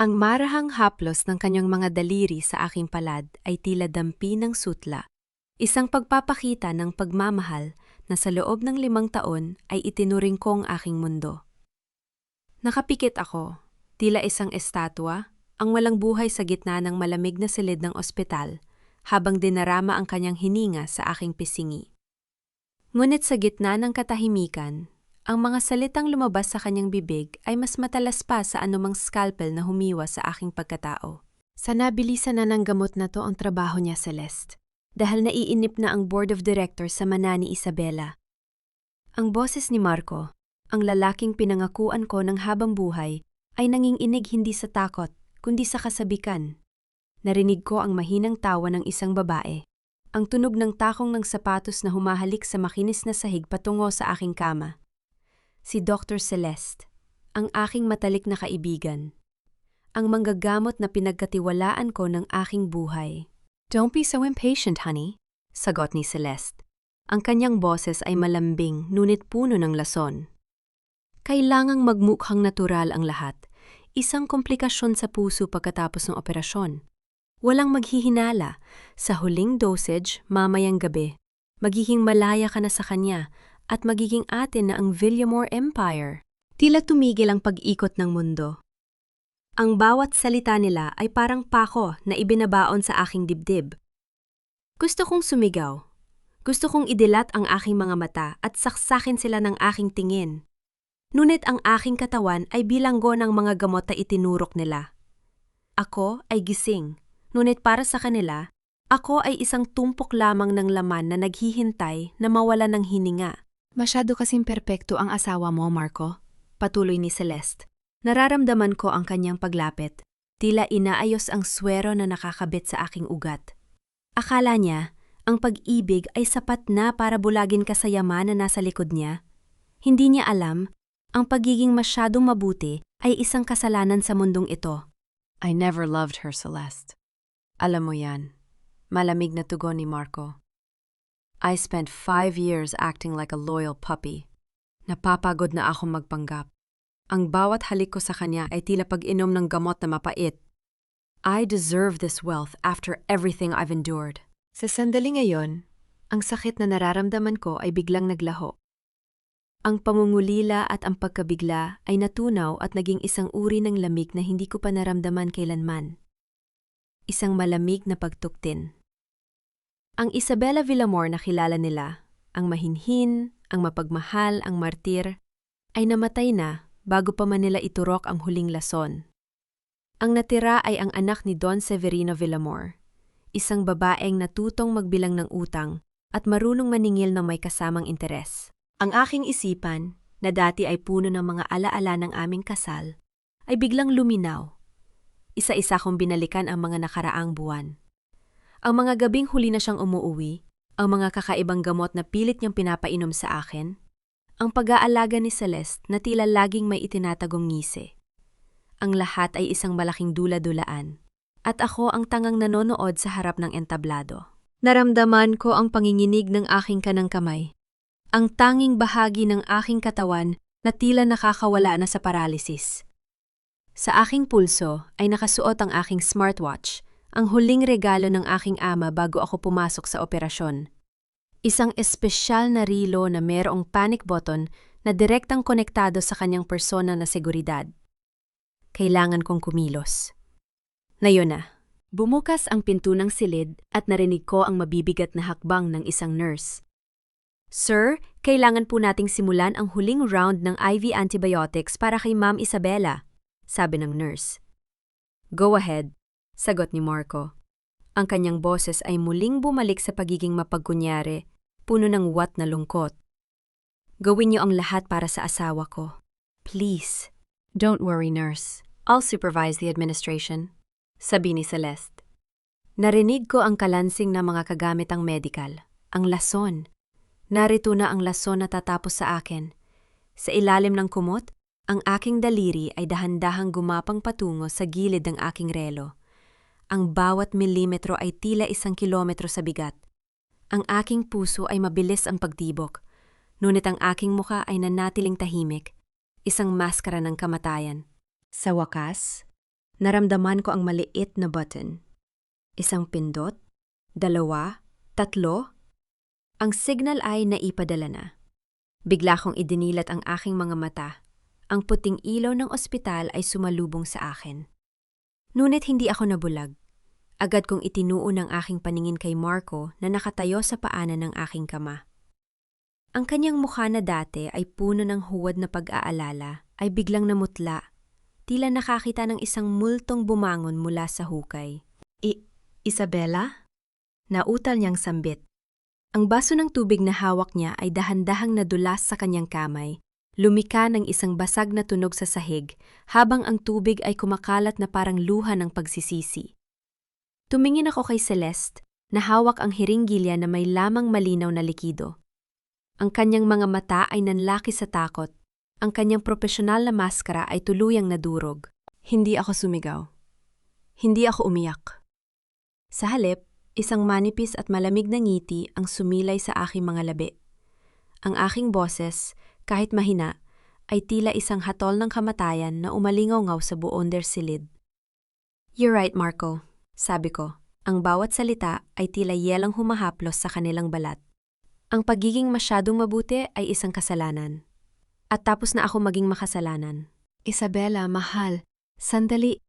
Ang marahang haplos ng kanyang mga daliri sa aking palad ay tila dampi ng sutla. Isang pagpapakita ng pagmamahal na sa loob ng 5 taon ay itinuring ko ang aking mundo. Nakapikit ako, tila isang estatwa, ang walang buhay sa gitna ng malamig na silid ng ospital, habang dinarama ang kanyang hininga sa aking pisingi. Ngunit sa gitna ng katahimikan, ang mga salitang lumabas sa kanyang bibig ay mas matalas pa sa anumang scalpel na humiwa sa aking pagkatao. Sa nabilisan na ng gamot na to ang trabaho niya, Celeste, dahil naiinip na ang board of directors sa mana ni Isabela. Ang boses ni Marco, ang lalaking pinangakuan ko ng habang buhay, ay nanginginig hindi sa takot, kundi sa kasabikan. Narinig ko ang mahinang tawa ng isang babae, ang tunog ng takong ng sapatos na humahalik sa makinis na sahig patungo sa aking kama. Si Dr. Celeste, ang aking matalik na kaibigan. Ang manggagamot na pinagkatiwalaan ko ng aking buhay. "Don't be so impatient, honey," sagot ni Celeste. Ang kanyang boses ay malambing, ngunit puno ng lason. Kailangang magmukhang natural ang lahat. Isang komplikasyon sa puso pagkatapos ng operasyon. Walang maghihinala. Sa huling dosage, mamayang gabi, magiging malaya ka na sa kanya at magiging atin na ang Villamor Empire. Tila tumigil ang pag-ikot ng mundo. Ang bawat salita nila ay parang pako na ibinabaon sa aking dibdib. Gusto kong sumigaw. Gusto kong idilat ang aking mga mata at saksakin sila ng aking tingin. Ngunit ang aking katawan ay bilanggo ng mga gamot na itinurok nila. Ako ay gising, ngunit para sa kanila, ako ay isang tumpok lamang ng laman na naghihintay na mawala ng hininga. "Masyado kasing perpekto ang asawa mo, Marco," patuloy ni Celeste. Nararamdaman ko ang kanyang paglapit, tila inaayos ang swero na nakakabit sa aking ugat. Akala niya, ang pag-ibig ay sapat na para bulagin ka sa yaman na nasa likod niya. Hindi niya alam, ang pagiging masyadong mabuti ay isang kasalanan sa mundong ito. "I never loved her, Celeste. Alam mo yan," malamig na tugon ni Marco. "I spent 5 years acting like a loyal puppy. Napapagod na akong magpanggap. Ang bawat halik ko sa kanya ay tila pag-inom ng gamot na mapait. I deserve this wealth after everything I've endured." Sa sandali ngayon, ang sakit na nararamdaman ko ay biglang naglaho. Ang pangungulila at ang pagkabigla ay natunaw at naging isang uri ng lamig na hindi ko pa naramdaman kailanman. Isang malamig na pagtuktin. Ang Isabela Villamor na kilala nila, ang mahinhin, ang mapagmahal, ang martir, ay namatay na bago pa man nila iturok ang huling lason. Ang natira ay ang anak ni Don Severino Villamor, isang babaeng natutong magbilang ng utang at marunong maningil ng may kasamang interes. Ang aking isipan, na dati ay puno ng mga alaala ng aming kasal, ay biglang luminaw. Isa-isa kong binalikan ang mga nakaraang buwan. Ang mga gabing huli na siyang umuuwi, ang mga kakaibang gamot na pilit niyang pinapainom sa akin, ang pag-aalaga ni Celeste na tila laging may itinatagong ngisi. Ang lahat ay isang malaking dula-dulaan, at ako ang tangang nanonood sa harap ng entablado. Naramdaman ko ang panginginig ng aking kanang kamay, ang tanging bahagi ng aking katawan na tila nakakawala na sa paralysis. Sa aking pulso ay nakasuot ang aking smartwatch, ang huling regalo ng aking ama bago ako pumasok sa operasyon. Isang espesyal na rilo na mayroong panic button na direktang konektado sa kanyang persona na seguridad. Kailangan kong kumilos. Ngayon na, bumukas ang pinto ng silid at narinig ko ang mabibigat na hakbang ng isang nurse. "Sir, kailangan po nating simulan ang huling round ng IV antibiotics para kay Ma'am Isabela," sabi ng nurse. "Go ahead," sagot ni Marco. Ang kanyang boses ay muling bumalik sa pagiging mapagkunyari, puno ng wat na lungkot. "Gawin niyo ang lahat para sa asawa ko. Please." "Don't worry, nurse. I'll supervise the administration," sabi ni Celeste. Narinig ko ang kalansing ng mga kagamitang medikal, ang lason. Narito na ang lason na tatapos sa akin. Sa ilalim ng kumot, ang aking daliri ay dahan-dahang gumapang patungo sa gilid ng aking relo. Ang bawat milimetro ay tila 1 kilometro sa bigat. Ang aking puso ay mabilis ang pagtibok, ngunit ang aking muka ay nanatiling tahimik, isang maskara ng kamatayan. Sa wakas, Naramdaman ko ang maliit na button. Isang pindot, 2, 3. Ang signal ay naipadala na. Bigla kong idinilat ang aking mga mata. Ang puting ilaw ng ospital ay sumalubong sa akin. Ngunit hindi ako nabulag. Agad kong itinuon ang aking paningin kay Marco na nakatayo sa paanan ng aking kama. Ang kanyang mukha na dati ay puno ng huwad na pag-aalala ay biglang namutla. Tila nakakita ng isang multong bumangon mula sa hukay. Isabella? Nautal niyang sambit. Ang baso ng tubig na hawak niya ay dahan-dahang nadulas sa kanyang kamay. Lumika ng isang basag na tunog sa sahig habang ang tubig ay kumakalat na parang luha ng pagsisisi. Tumingin ako kay Celeste na hawak ang hiringgilya na may lamang malinaw na likido. Ang kanyang mga mata ay nanlaki sa takot. Ang kanyang propesyonal na maskara ay tuluyang nadurog. Hindi ako sumigaw. Hindi ako umiyak. Sa halip, isang manipis at malamig na ngiti ang sumilay sa aking mga labi. Ang aking boses, kahit mahina, ay tila isang hatol ng kamatayan na umalingaw-ngaw sa buong dersilid. "You're right, Marco," sabi ko. Ang bawat salita ay tila yelang humahaplos sa kanilang balat. Ang pagiging masyadong mabuti ay isang kasalanan. At tapos na ako maging makasalanan. "Isabella, mahal, sandali.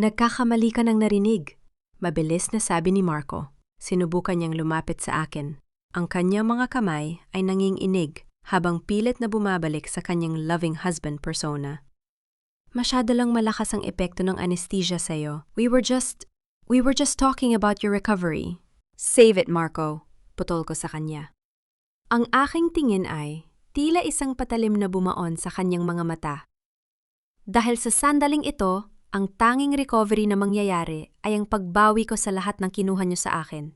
Nagkakamali ka ng narinig," mabilis na sabi ni Marco. Sinubukan niyang lumapit sa akin. Ang kanyang mga kamay ay nanginginig habang pilit na bumabalik sa kanyang loving husband persona. "Masyado lang malakas ang epekto ng anesthesia sa'yo. We were just talking about your recovery." "Save it, Marco," putol ko sa kanya. Ang aking tingin ay tila isang patalim na bumaon sa kanyang mga mata. Dahil sa sandaling ito, ang tanging recovery na mangyayari ay ang pagbawi ko sa lahat ng kinuha niyo sa akin.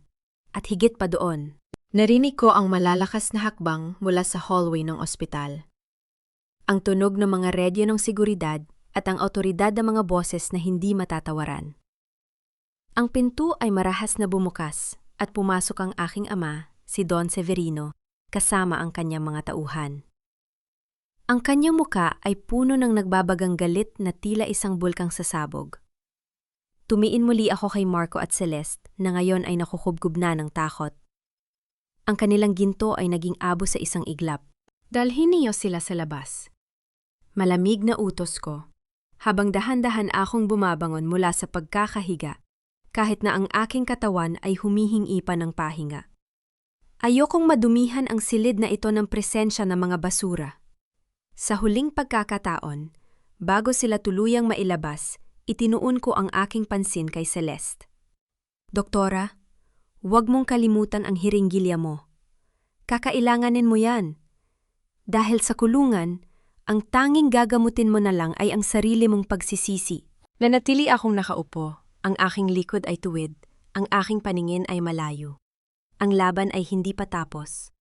At higit pa doon, narinig ko ang malalakas na hakbang mula sa hallway ng ospital. Ang tunog ng mga radyo ng seguridad at ang awtoridad ng mga boses na hindi matatawaran. Ang pinto ay marahas na bumukas at pumasok ang aking ama, si Don Severino, kasama ang kanyang mga tauhan. Ang kanyang muka ay puno ng nagbabagang galit na tila isang bulkang sasabog. Tumiin muli ako kay Marco at Celeste na ngayon ay nakukubkub na ng takot. Ang kanilang ginto ay naging abo sa isang iglap. "Dalhin niyo sila sa labas." Malamig na utos ko, habang dahan-dahan akong bumabangon mula sa pagkakahiga, kahit na ang aking katawan ay humihingi pa ng pahinga. Ayokong madumihan ang silid na ito ng presensya ng mga basura. Sa huling pagkakataon, bago sila tuluyang mailabas, itinuon ko ang aking pansin kay Celeste. "Doktora, huwag mong kalimutan ang hiringgilya mo. Kakailanganin mo yan. Dahil sa kulungan, ang tanging gagamutin mo na lang ay ang sarili mong pagsisisi." Nanatili akong nakaupo, ang aking likod ay tuwid, ang aking paningin ay malayo. Ang laban ay hindi pa tapos.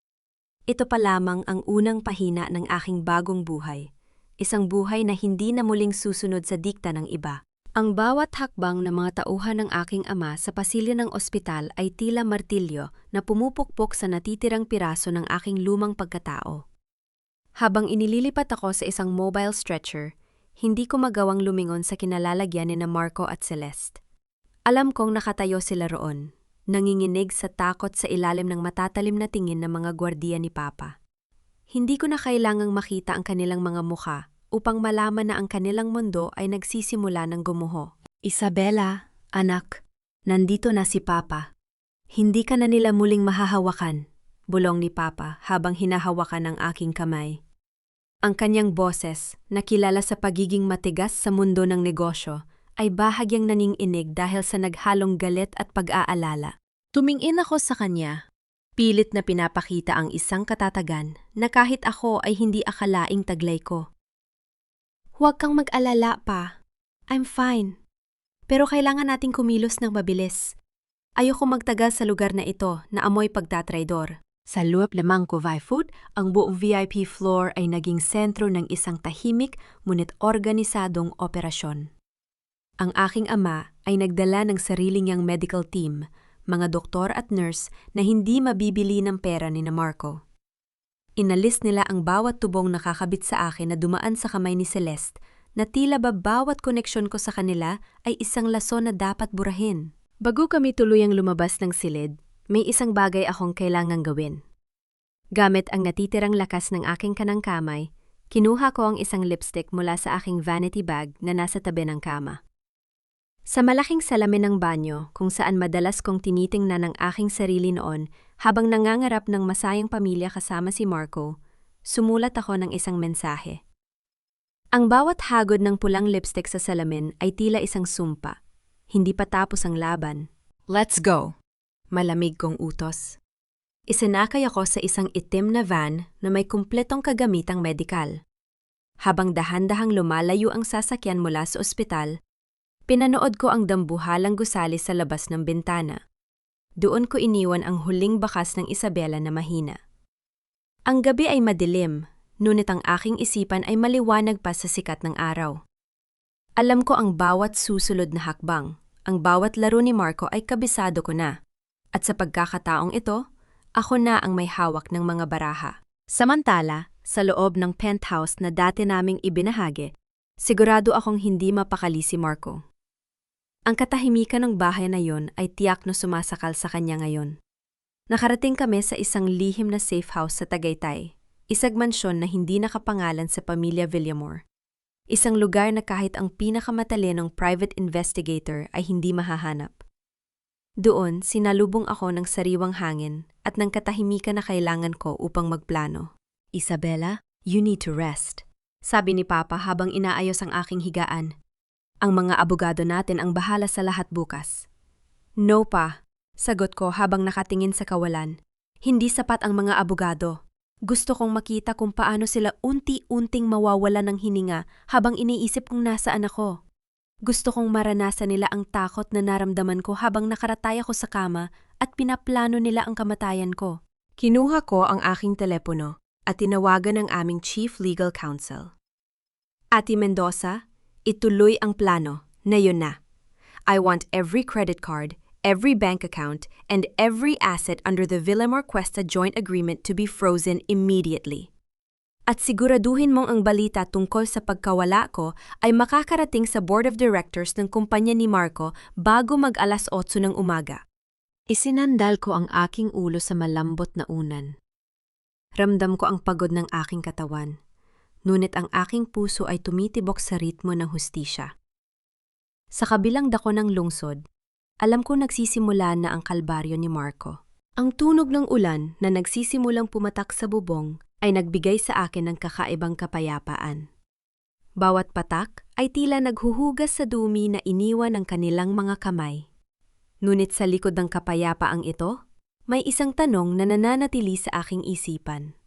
Ito pa lamang ang unang pahina ng aking bagong buhay. Isang buhay na hindi na muling susunod sa dikta ng iba. Ang bawat hakbang ng mga tauhan ng aking ama sa pasilyo ng ospital ay tila martilyo na pumupukpok sa natitirang piraso ng aking lumang pagkatao. Habang inililipat ako sa isang mobile stretcher, hindi ko magawang lumingon sa kinalalagyan ni Marco at Celeste. Alam kong nakatayo sila roon, nanginginig sa takot sa ilalim ng matatalim na tingin ng mga gwardiya ni Papa. Hindi ko na kailangang makita ang kanilang mga mukha upang malaman na ang kanilang mundo ay nagsisimula ng gumuho. "Isabella, anak, nandito na si Papa. Hindi ka na nila muling mahahawakan," bulong ni Papa habang hinahawakan ang aking kamay. Ang kanyang boses, na kilala sa pagiging matigas sa mundo ng negosyo, ay bahagyang nanginginig dahil sa naghalong galit at pag-aalala. Tumingin ako sa kanya. Pilit na pinapakita ang isang katatagan na kahit ako ay hindi akalaing taglay ko. "Huwag kang mag-alala pa. I'm fine. Pero kailangan nating kumilos ng mabilis. Ayoko magtagal sa lugar na ito na amoy pagtatraidor." Sa loob lamang ko food, ang buong VIP floor ay naging sentro ng isang tahimik ngunit organisadong operasyon. Ang aking ama ay nagdala ng sarili niyang medical team, mga doktor at nurse na hindi mabibili ng pera ni Marco. Inalis nila ang bawat tubong nakakabit sa akin na dumaan sa kamay ni Celeste na tila ba bawat koneksyon ko sa kanila ay isang lason na dapat burahin. Bago kami tuluyang lumabas ng silid, may isang bagay akong kailangang gawin. Gamit ang natitirang lakas ng aking kanang kamay, kinuha ko ang isang lipstick mula sa aking vanity bag na nasa tabi ng kama. Sa malaking salamin ng banyo kung saan madalas kong tinitingnan ang aking sarili noon habang nangangarap ng masayang pamilya kasama si Marco, sumulat ako ng isang mensahe. Ang bawat hagod ng pulang lipstick sa salamin ay tila isang sumpa. Hindi pa tapos ang laban. Let's go! Malamig kong utos. Isinakay ako sa isang itim na van na may kumpletong kagamitang medikal. Habang dahan-dahang lumalayo ang sasakyan mula sa ospital, pinanood ko ang dambuhalang gusali sa labas ng bintana. Doon ko iniwan ang huling bakas ng Isabela na mahina. Ang gabi ay madilim, ngunit ang aking isipan ay maliwanag pa sa sikat ng araw. Alam ko ang bawat susunod na hakbang, ang bawat laro ni Marco ay kabisado ko na. At sa pagkakataong ito, ako na ang may hawak ng mga baraha. Samantala, sa loob ng penthouse na dati naming ibinahagi, sigurado akong hindi mapakali si Marco. Ang katahimikan ng bahay na yon ay tiyak na sumasakal sa kanya ngayon. Nakarating kami sa isang lihim na safe house sa Tagaytay, isang mansyon na hindi nakapangalan sa pamilya Villamor. Isang lugar na kahit ang pinakamatalinong private investigator ay hindi mahahanap. Doon, sinalubong ako ng sariwang hangin at ng katahimikan na kailangan ko upang magplano. Isabela, you need to rest, sabi ni Papa habang inaayos ang aking higaan. Ang mga abogado natin ang bahala sa lahat bukas. No pa, sagot ko habang nakatingin sa kawalan. Hindi sapat ang mga abogado. Gusto kong makita kung paano sila unti-unting mawawala ng hininga habang iniisip kong nasaan ako. Gusto kong maranasan nila ang takot na naramdaman ko habang nakaratay ako sa kama at pinaplano nila ang kamatayan ko. Kinuha ko ang aking telepono at tinawagan ang aming Chief Legal Counsel. Ate Mendoza, ituloy ang plano na yun na. I want every credit card, every bank account, and every asset under the Villamor Cuesta Joint Agreement to be frozen immediately. At siguraduhin mong ang balita tungkol sa pagkawala ko ay makakarating sa Board of Directors ng kumpanya ni Marco bago mag-alas 8 ng umaga. Isinandal ko ang aking ulo sa malambot na unan. Ramdam ko ang pagod ng aking katawan, ngunit ang aking puso ay tumitibok sa ritmo ng hustisya. Sa kabilang dako ng lungsod, alam ko nagsisimula na ang kalbaryo ni Marco. Ang tunog ng ulan na nagsisimulang pumatak sa bubong ay nagbigay sa akin ng kakaibang kapayapaan. Bawat patak ay tila naghuhugas sa dumi na iniwan ng kanilang mga kamay. Ngunit sa likod ng kapayapaang ito, may isang tanong na nananatili sa aking isipan.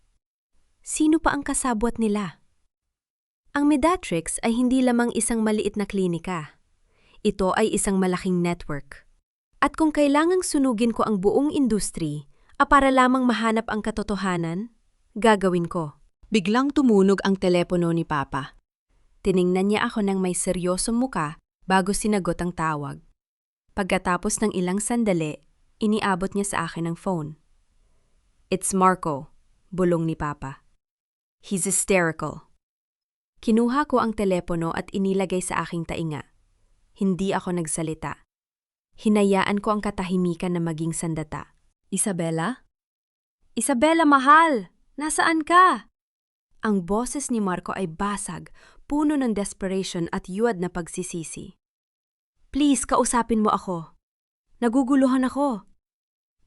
Sino pa ang kasabwat nila? Ang Medatrix ay hindi lamang isang maliit na klinika. Ito ay isang malaking network. At kung kailangang sunugin ko ang buong industry, para lamang mahanap ang katotohanan, gagawin ko. Biglang tumunog ang telepono ni Papa. Tiningnan niya ako ng may seryosong muka bago sinagot ang tawag. Pagkatapos ng ilang sandali, iniabot niya sa akin ang phone. It's Marco, bulong ni Papa. He's hysterical. Kinuha ko ang telepono at inilagay sa aking tainga. Hindi ako nagsalita. Hinayaan ko ang katahimikan na maging sandata. Isabela? Isabela, mahal! Nasaan ka? Ang boses ni Marco ay basag, puno ng desperation at yuad na pagsisisi. Please, kausapin mo ako. Naguguluhan ako.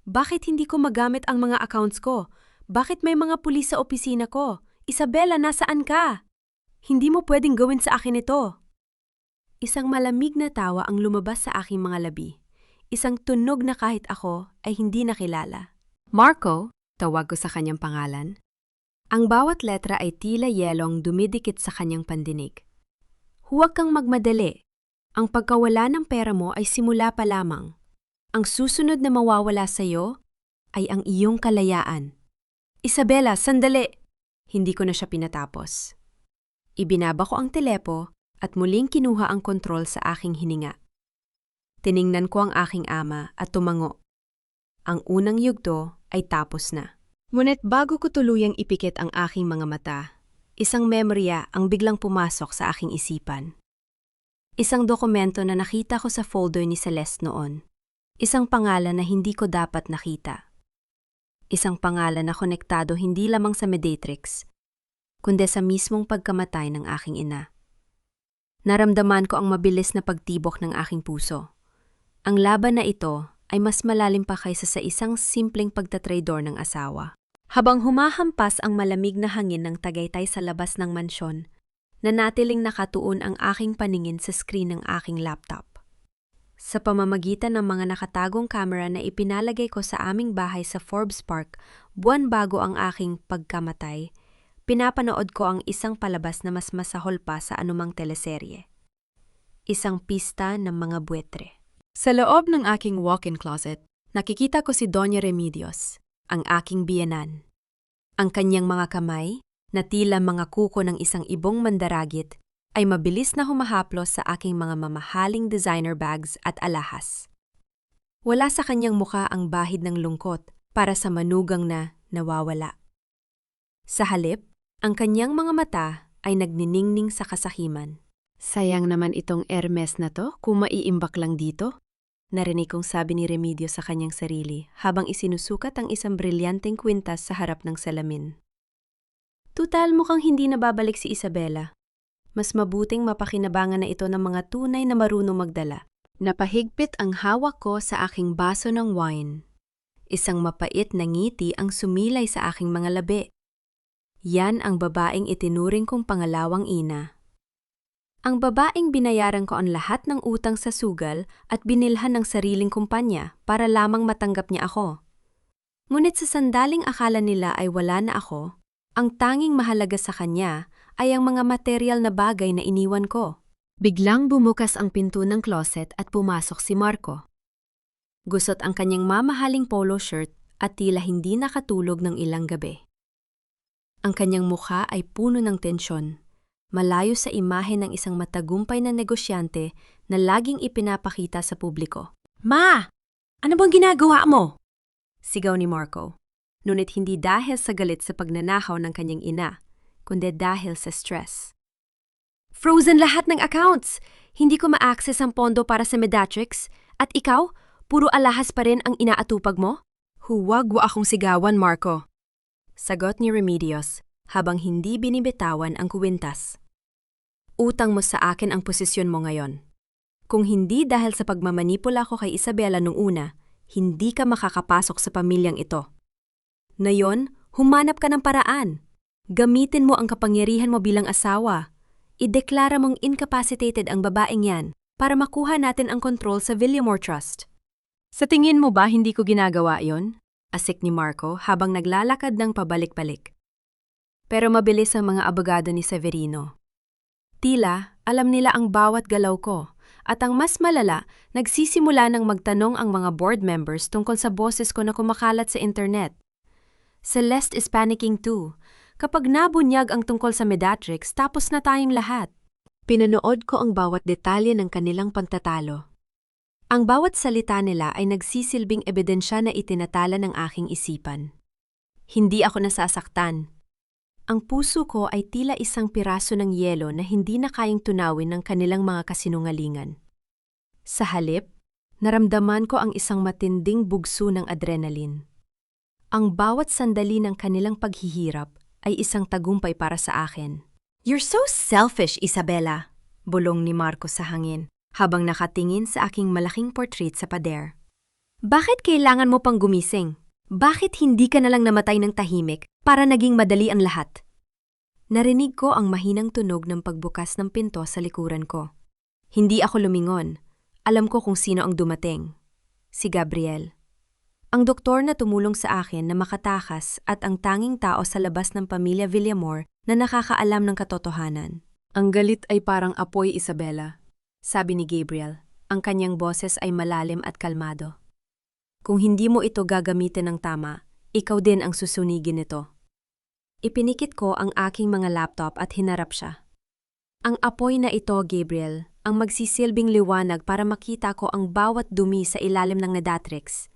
Bakit hindi ko magamit ang mga accounts ko? Bakit may mga pulis sa opisina ko? Isabela, nasaan ka? Hindi mo pwedeng gawin sa akin ito. Isang malamig na tawa ang lumabas sa aking mga labi. Isang tunog na kahit ako ay hindi nakilala. Marco, tawag ko sa kanyang pangalan. Ang bawat letra ay tila yelong dumidikit sa kanyang pandinig. Huwag kang magmadali. Ang pagkawala ng pera mo ay simula pa lamang. Ang susunod na mawawala sa iyo ay ang iyong kalayaan. Isabela, sandali! Hindi ko na siya pinatapos. Ibinaba ko ang telepo at muling kinuha ang kontrol sa aking hininga. Tiningnan ko ang aking ama at tumango. Ang unang yugto ay tapos na. Ngunit bago ko tuluyang ipikit ang aking mga mata, Isang memorya ang biglang pumasok sa aking isipan. Isang dokumento na nakita ko sa folder ni Celeste noon. Isang pangalan na hindi ko dapat nakita. Isang pangalan na konektado hindi lamang sa Mediatrix, kundi sa mismong pagkamatay ng aking ina. Naramdaman ko ang mabilis na pagtibok ng aking puso. Ang laban na ito ay mas malalim pa kaysa sa isang simpleng pagtatraidor ng asawa. Habang humahampas ang malamig na hangin ng Tagaytay sa labas ng mansyon, nanatiling nakatuon ang aking paningin sa screen ng aking laptop. Sa pamamagitan ng mga nakatagong kamera na ipinalagay ko sa aming bahay sa Forbes Park, buwan bago ang aking pagkamatay, pinapanood ko ang isang palabas na mas masahol pa sa anumang teleserye. Isang pista ng mga buwetre. Sa loob ng aking walk-in closet, nakikita ko si Doña Remedios, ang aking biyenan. Ang kanyang mga kamay, na tila mga kuko ng isang ibong mandaragit, ay mabilis na humahaplos sa aking mga mamahaling designer bags at alahas. Wala sa kanyang muka ang bahid ng lungkot para sa manugang na nawawala. Sa halip, ang kanyang mga mata ay nagniningning sa kasakiman. Sayang naman itong Hermes na to kung maiimbak lang dito. Narinig kong sabi ni Remedio sa kanyang sarili habang isinusukat ang isang brilyanteng kwintas sa harap ng salamin. Tutal mukhang hindi na babalik si Isabela. Mas mabuting mapakinabangan na ito ng mga tunay na marunong magdala. Napahigpit ang hawak ko sa aking baso ng wine. Isang mapait na ngiti ang sumilay sa aking mga labi. Yan ang babaeng itinuring kong pangalawang ina. Ang babaeng binayaran ko ang lahat ng utang sa sugal at binilhan ng sariling kumpanya para lamang matanggap niya ako. Ngunit sa sandaling akala nila ay wala na ako, ang tanging mahalaga sa kanya ay ang mga material na bagay na iniwan ko. Biglang bumukas ang pinto ng closet at pumasok si Marco. Gusot ang kanyang mamahaling polo shirt at tila hindi nakatulog ng ilang gabi. Ang kanyang mukha ay puno ng tensyon. Malayo sa imahe ng isang matagumpay na negosyante na laging ipinapakita sa publiko. Ma! Ano bang ginagawa mo? Sigaw ni Marco. Ngunit hindi dahil sa galit sa pagnanakaw ng kanyang ina, kundi dahil sa stress. Frozen lahat ng accounts! Hindi ko ma-access ang pondo para sa Mediatrix. At ikaw, puro alahas pa rin ang inaatupag mo? Huwag akong sigawan, Marco. Sagot ni Remedios habang hindi binibitawan ang kuwintas. Utang mo sa akin ang posisyon mo ngayon. Kung hindi dahil sa pagmamanipula ko kay Isabela nung una, hindi ka makakapasok sa pamilyang ito. Ngayon, humanap ka ng paraan. Gamitin mo ang kapangyarihan mo bilang asawa. Ideklara mong incapacitated ang babaeng yan para makuha natin ang kontrol sa Villamor Trust. Sa tingin mo ba hindi ko ginagawa yon? Asik ni Marco habang naglalakad ng pabalik-balik. Pero mabilis ang mga abogado ni Severino. Tila, alam nila ang bawat galaw ko, at ang mas malala, nagsisimula ng magtanong ang mga board members tungkol sa boses ko na kumakalat sa internet. Celeste is panicking too. Kapag nabunyag ang tungkol sa Mediatrix, tapos na tayong lahat. Pinanood ko ang bawat detalye ng kanilang pagtatalo. Ang bawat salita nila ay nagsisilbing ebidensya na itinatala ng aking isipan. Hindi ako nasasaktan. Ang puso ko ay tila isang piraso ng yelo na hindi na kayang tunawin ng kanilang mga kasinungalingan. Sa halip, naramdaman ko ang isang matinding bugso ng adrenaline. Ang bawat sandali ng kanilang paghihirap ay isang tagumpay para sa akin. You're so selfish, Isabela, bulong ni Marco sa hangin habang nakatingin sa aking malaking portrait sa pader. Bakit kailangan mo pang gumising? Bakit hindi ka nalang namatay ng tahimik para naging madali ang lahat? Narinig ko ang mahinang tunog ng pagbukas ng pinto sa likuran ko. Hindi ako lumingon. Alam ko kung sino ang dumating. Si Gabriel. Ang doktor na tumulong sa akin na makatakas at ang tanging tao sa labas ng pamilya Villamor na nakakaalam ng katotohanan. Ang galit ay parang apoy, Isabela, sabi ni Gabriel. Ang kanyang boses ay malalim at kalmado. Kung hindi mo ito gagamitin ng tama, ikaw din ang susunigin nito. Ipinikit ko ang aking mga laptop at hinarap siya. Ang apoy na ito, Gabriel, ang magsisilbing liwanag para makita ko ang bawat dumi sa ilalim ng Mediatrix.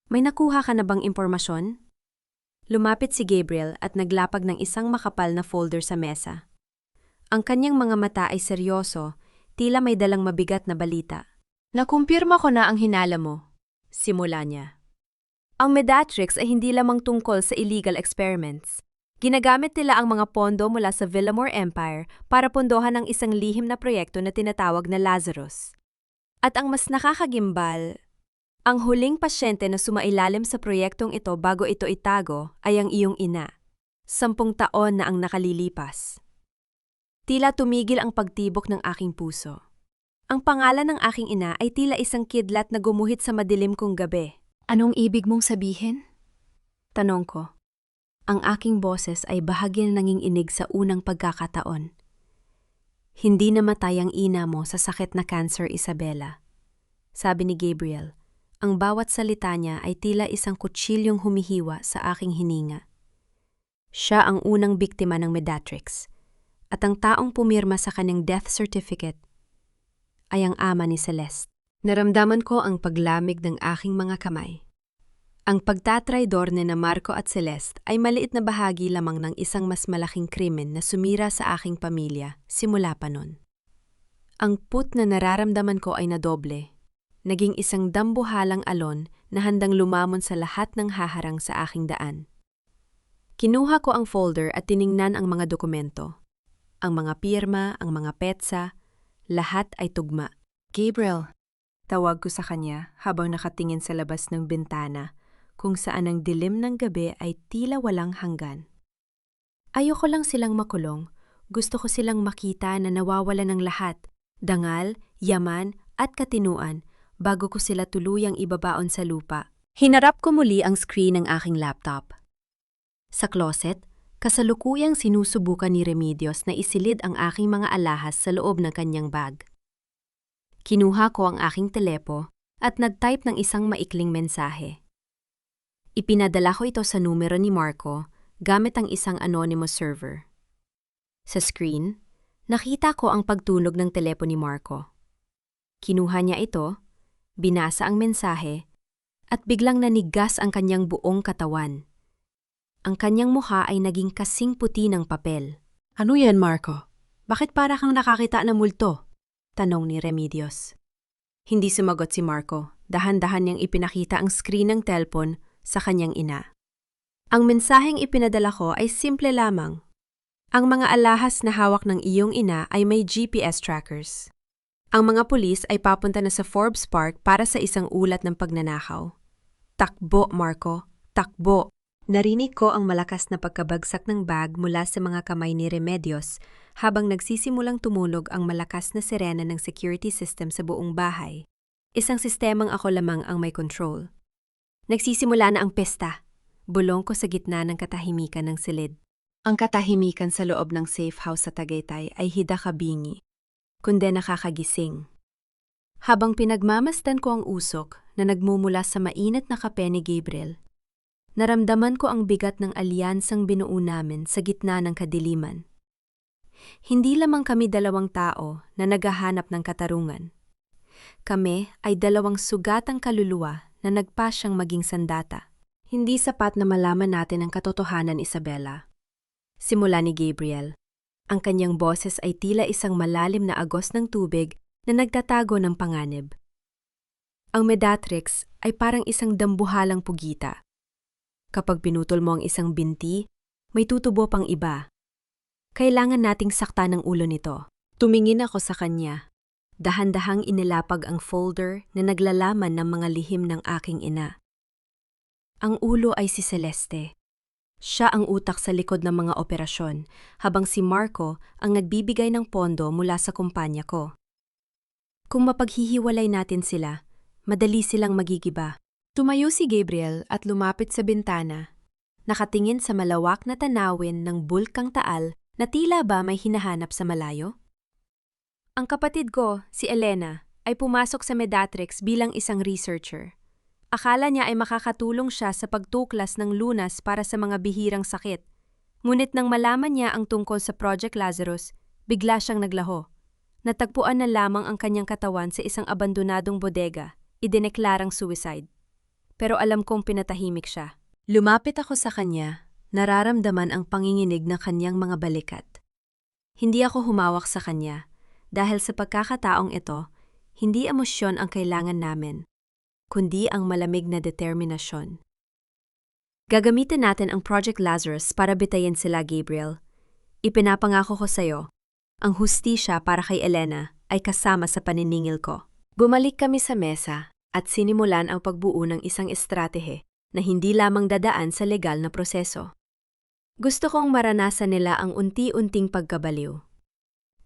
May nakuha ka na bang impormasyon? Lumapit si Gabriel at naglapag ng isang makapal na folder sa mesa. Ang kanyang mga mata ay seryoso, tila may dalang mabigat na balita. Nakumpirma ko na ang hinala mo. Simula niya. Ang Medatrix ay hindi lamang tungkol sa illegal experiments. Ginagamit nila ang mga pondo mula sa Villamor Empire para pondohan ang isang lihim na proyekto na tinatawag na Lazarus. At ang mas nakakagimbal, ang huling pasyente na sumailalim sa proyektong ito bago ito itago ay ang iyong ina. 10 taon na ang nakalilipas. Tila tumigil ang pagtibok ng aking puso. Ang pangalan ng aking ina ay tila isang kidlat na gumuhit sa madilim kong gabi. Anong ibig mong sabihin? Tanong ko. Ang aking boses ay bahagi na nanginginig sa unang pagkakataon. Hindi namatay ang ina mo sa sakit na cancer, Isabela. Sabi ni Gabriel, ang bawat salita niya ay tila isang kutsilyong humihiwa sa aking hininga. Siya ang unang biktima ng Medatrix, at ang taong pumirma sa kanyang death certificate ay ang ama ni Celeste. Naramdaman ko ang paglamig ng aking mga kamay. Ang pagtatraidor ni na Marco at Celeste ay maliit na bahagi lamang ng isang mas malaking krimen na sumira sa aking pamilya simula pa nun. Ang put na nararamdaman ko ay nadoble. Naging isang dambuhalang alon na handang lumamon sa lahat ng haharang sa aking daan. Kinuha ko ang folder at tiningnan ang mga dokumento. Ang mga pirma, ang mga petsa, lahat ay tugma. Gabriel, tawag ko sa kanya habang nakatingin sa labas ng bintana kung saan ang dilim ng gabi ay tila walang hanggan. Ayoko lang silang makulong, gusto ko silang makita na nawawala ng lahat, dangal, yaman at katinuan bago ko sila tuluyang ibabaon sa lupa. Hinarap ko muli ang screen ng aking laptop. Sa closet, kasalukuyang sinusubukan ni Remedios na isilid ang aking mga alahas sa loob ng kanyang bag. Kinuha ko ang aking telepo at nag-type ng isang maikling mensahe. Ipinadala ko ito sa numero ni Marco gamit ang isang anonymous server. Sa screen, nakita ko ang pagtunog ng telepo ni Marco. Kinuha niya ito, binasa ang mensahe, at biglang nanigas ang kanyang buong katawan. Ang kanyang mukha ay naging kasing puti ng papel. Ano yan, Marco? Bakit para kang nakakita ng multo? Tanong ni Remedios. Hindi sumagot si Marco. Dahan-dahan niyang ipinakita ang screen ng telpon sa kanyang ina. Ang mensaheng ipinadala ko ay simple lamang. Ang mga alahas na hawak ng iyong ina ay may GPS trackers. Ang mga pulis ay papunta na sa Forbes Park para sa isang ulat ng pagnanakaw. Takbo, Marco. Takbo! Narinig ko ang malakas na pagkabagsak ng bag mula sa mga kamay ni Remedios habang nagsisimulang tumunog ang malakas na sirena ng security system sa buong bahay. Isang sistemang ako lamang ang may control. Nagsisimula na ang pesta. Bulong ko sa gitna ng katahimikan ng silid. Ang katahimikan sa loob ng safe house sa Tagaytay ay hidakabingi, kundi nakakagising. Habang pinagmamasdan ko ang usok na nagmumula sa mainit na kape ni Gabriel, naramdaman ko ang bigat ng alyansang binuo namin sa gitna ng kadiliman. Hindi lamang kami dalawang tao na naghahanap ng katarungan. Kami ay dalawang sugatang kaluluwa na nagpasyang maging sandata. Hindi sapat na malaman natin ang katotohanan, Isabela. Simula ni Gabriel. Ang kanyang boses ay tila isang malalim na agos ng tubig na nagtatago ng panganib. Ang Medatrix ay parang isang dambuhalang pugita. Kapag pinutol mo ang isang binti, may tutubo pang iba. Kailangan nating saktan ng ulo nito. Tumingin ako sa kanya. Dahan-dahang inilapag ang folder na naglalaman ng mga lihim ng aking ina. Ang ulo ay si Celeste. Siya ang utak sa likod ng mga operasyon, habang si Marco ang nagbibigay ng pondo mula sa kumpanya ko. Kung mapaghihiwalay natin sila, madali silang magigiba. Tumayo si Gabriel at lumapit sa bintana. Nakatingin sa malawak na tanawin ng bulkang Taal na tila ba may hinahanap sa malayo. Ang kapatid ko, si Elena, ay pumasok sa Medatrix bilang isang researcher. Akala niya ay makakatulong siya sa pagtuklas ng lunas para sa mga bihirang sakit. Ngunit nang malaman niya ang tungkol sa Project Lazarus, bigla siyang naglaho. Natagpuan na lamang ang kanyang katawan sa isang abandonadong bodega, idineklarang suicide. Pero alam kong pinatahimik siya. Lumapit ako sa kanya, nararamdaman ang panginginig ng kanyang mga balikat. Hindi ako humawak sa kanya, dahil sa pagkakataong ito, hindi emosyon ang kailangan namin, kundi ang malamig na determinasyon. Gagamitin natin ang Project Lazarus para bitayin sila, Gabriel. Ipinapangako ko sa'yo, ang hustisya para kay Elena ay kasama sa paniningil ko. Bumalik kami sa mesa at sinimulan ang pagbuo ng isang estratehe na hindi lamang dadaan sa legal na proseso. Gusto kong maranasan nila ang unti-unting pagkabaliw.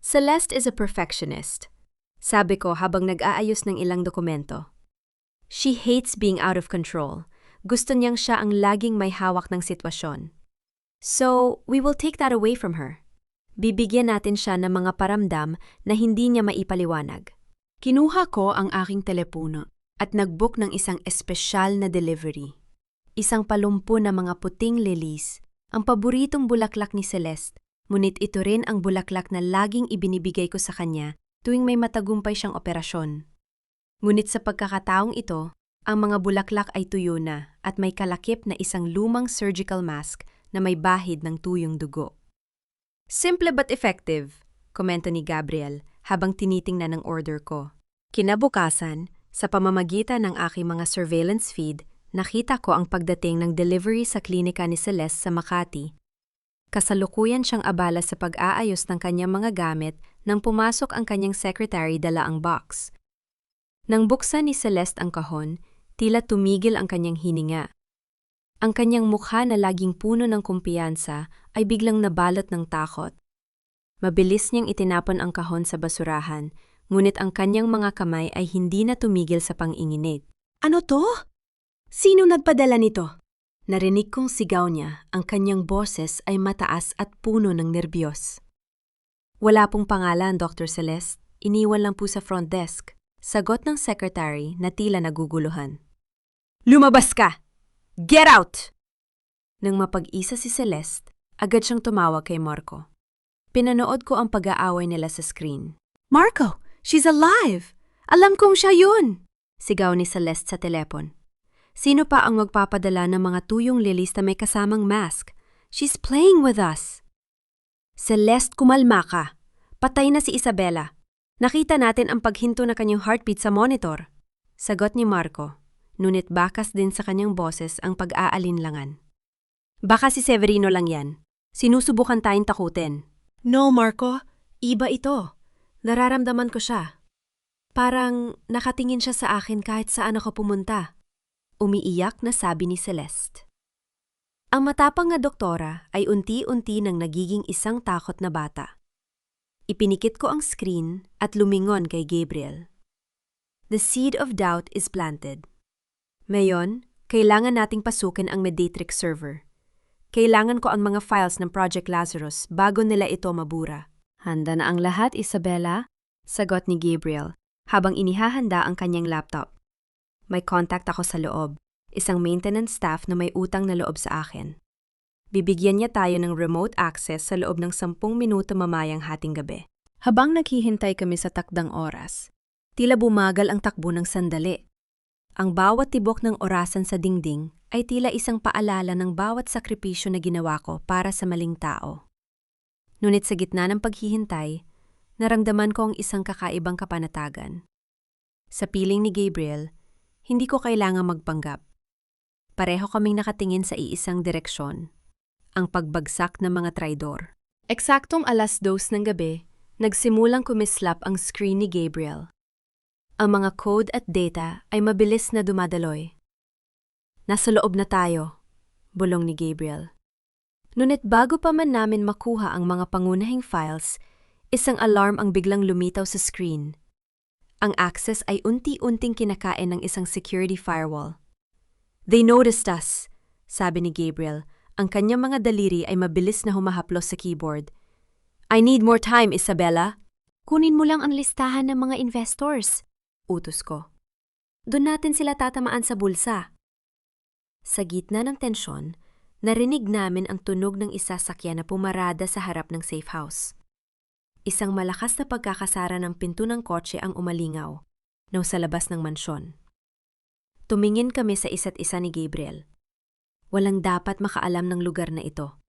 Celeste is a perfectionist, sabi ko habang nag-aayos ng ilang dokumento. She hates being out of control. Gusto niyang siya ang laging may hawak ng sitwasyon. So, we will take that away from her. Bibigyan natin siya ng mga paramdam na hindi niya maipaliwanag. Kinuha ko ang aking telepono at nag-book ng isang espesyal na delivery. Isang palumpo na mga puting lilies, ang paboritong bulaklak ni Celeste, ngunit ito rin ang bulaklak na laging ibinibigay ko sa kanya tuwing may matagumpay siyang operasyon. Ngunit sa pagkakataong ito, ang mga bulaklak ay tuyo na at may kalakip na isang lumang surgical mask na may bahid ng tuyong dugo. Simple but effective, komento ni Gabriel habang tinitingnan ang order ko. Kinabukasan, sa pamamagitan ng aking mga surveillance feed, nakita ko ang pagdating ng delivery sa klinika ni Celeste sa Makati. Kasalukuyan siyang abala sa pag-aayos ng kanyang mga gamit nang pumasok ang kanyang secretary dala ang box. Nang buksan ni Celeste ang kahon, tila tumigil ang kanyang hininga. Ang kanyang mukha na laging puno ng kumpiyansa ay biglang nabalot ng takot. Mabilis niyang itinapon ang kahon sa basurahan, ngunit ang kanyang mga kamay ay hindi na tumigil sa pang-inginit. Ano to? Sino nagpadala nito? Narinig kong sigaw niya, ang kanyang boses ay mataas at puno ng nerbiyos. Wala pong pangalan, Dr. Celeste. Iniwan lang po sa front desk. Sagot ng secretary na tila naguguluhan. Lumabas ka! Get out! Nang mapag-isa si Celeste, agad siyang tumawag kay Marco. Pinanood ko ang pag-aaway nila sa screen. Marco, she's alive! Alam kong siya yun! Sigaw ni Celeste sa telepon. Sino pa ang magpapadala ng mga tuyong lilis na may kasamang mask? She's playing with us. Celeste, kumalma ka. Patay na si Isabela. Nakita natin ang paghinto na kanyang heartbeat sa monitor. Sagot ni Marco, ngunit bakas din sa kanyang boses ang pag-aalinlangan. Baka si Severino lang yan. Sinusubukan tayong takutin. No, Marco. Iba ito. Nararamdaman ko siya. Parang nakatingin siya sa akin kahit saan ako pumunta. Umiiyak na sabi ni Celeste. Ang matapang na doktora ay unti-unti nang nagiging isang takot na bata. Ipinikit ko ang screen at lumingon kay Gabriel. The seed of doubt is planted. Ngayon, kailangan nating pasukin ang Mediatrix server. Kailangan ko ang mga files ng Project Lazarus bago nila ito mabura. Handa na ang lahat, Isabela? Sagot ni Gabriel habang inihahanda ang kanyang laptop. May contact ako sa loob, isang maintenance staff na may utang na loob sa akin. Bibigyan niya tayo ng remote access sa loob ng 10 minuto mamayang hating gabi. Habang naghihintay kami sa takdang oras, tila bumagal ang takbo ng sandali. Ang bawat tibok ng orasan sa dingding ay tila isang paalala ng bawat sakripisyo na ginawa ko para sa maling tao. Ngunit sa gitna ng paghihintay, naramdaman ko ang isang kakaibang kapanatagan. Sa piling ni Gabriel, hindi ko kailangang magpanggap. Pareho kaming nakatingin sa iisang direksyon, ang pagbagsak ng mga traidor. Eksaktong 2:00 ng gabi, nagsimulang kumislap ang screen ni Gabriel. Ang mga code at data ay mabilis na dumadaloy. Nasa loob na tayo, bulong ni Gabriel. Ngunit bago pa man namin makuha ang mga pangunahing files, isang alarm ang biglang lumitaw sa screen. Ang access ay unti-unting kinakain ng isang security firewall. They noticed us, sabi ni Gabriel. Ang kanyang mga daliri ay mabilis na humahaplos sa keyboard. I need more time, Isabela. Kunin mo lang ang listahan ng mga investors, utos ko. Doon natin sila tatamaan sa bulsa. Sa gitna ng tensyon, narinig namin ang tunog ng isa sakyan na pumarada sa harap ng safe house. Isang malakas na pagkakasara ng pinto ng kotse ang umalingaw, nang sa labas ng mansyon. Tumingin kami sa isa't isa ni Gabriel. Walang dapat makaalam ng lugar na ito.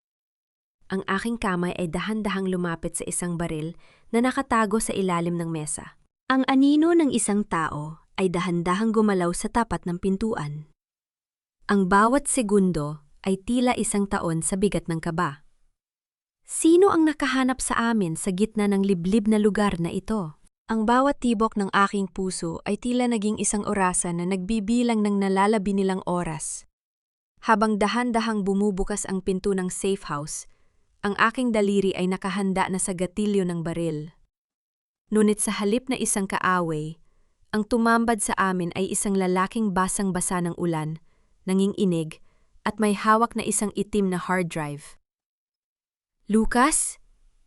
Ang aking kamay ay dahan-dahang lumapit sa isang baril na nakatago sa ilalim ng mesa. Ang anino ng isang tao ay dahan-dahang gumalaw sa tapat ng pintuan. Ang bawat segundo ay tila isang taon sa bigat ng kaba. Sino ang nakahanap sa amin sa gitna ng liblib na lugar na ito? Ang bawat tibok ng aking puso ay tila naging isang orasan na nagbibilang ng nalalabi nilang oras. Habang dahan-dahang bumubukas ang pinto ng safe house, ang aking daliri ay nakahanda na sa gatilyo ng baril. Ngunit sa halip na isang kaaway, ang tumambad sa amin ay isang lalaking basang-basa ng ulan, nanginginig, at may hawak na isang itim na hard drive. Lucas?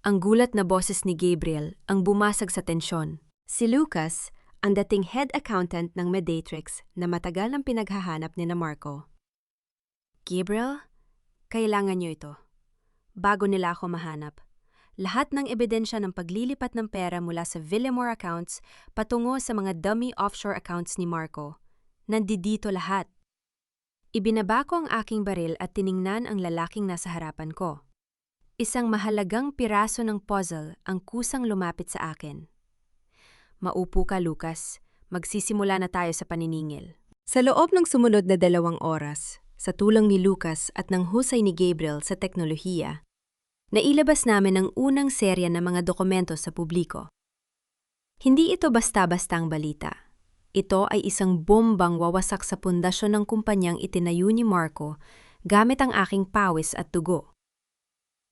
Ang gulat na boses ni Gabriel ang bumasag sa tensyon. Si Lucas, ang dating head accountant ng Mediatrix na matagal ang pinaghahanap ni na Marco. Gabriel, kailangan niyo ito. Bago nila ako mahanap. Lahat ng ebidensya ng paglilipat ng pera mula sa Villamor accounts patungo sa mga dummy offshore accounts ni Marco. Nandito lahat. Ibinaba ko ang aking baril at tiningnan ang lalaking nasa harapan ko. Isang mahalagang piraso ng puzzle ang kusang lumapit sa akin. Maupo ka, Lucas. Magsisimula na tayo sa paniningil. Sa loob ng sumunod na 2 oras, sa tulong ni Lucas at ng husay ni Gabriel sa teknolohiya, nailabas namin ang unang serya ng mga dokumento sa publiko. Hindi ito basta-bastang balita. Ito ay isang bombang wawasak sa pundasyon ng kumpanyang itinayo ni Marco gamit ang aking pawis at dugo.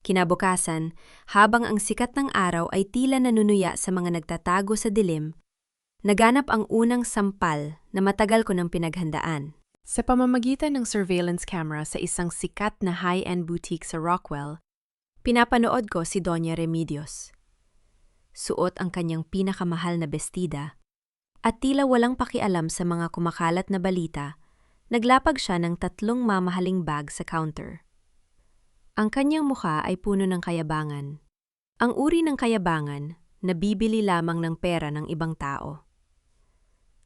Kinabukasan, habang ang sikat ng araw ay tila nanunuya sa mga nagtatago sa dilim, naganap ang unang sampal na matagal ko nang pinaghandaan. Sa pamamagitan ng surveillance camera sa isang sikat na high-end boutique sa Rockwell, pinapanood ko si Doña Remedios. Suot ang kanyang pinakamahal na bestida at tila walang pakialam sa mga kumakalat na balita, naglapag siya ng 3 mamahaling bag sa counter. Ang kanyang mukha ay puno ng kayabangan. Ang uri ng kayabangan, nabibili lamang ng pera ng ibang tao.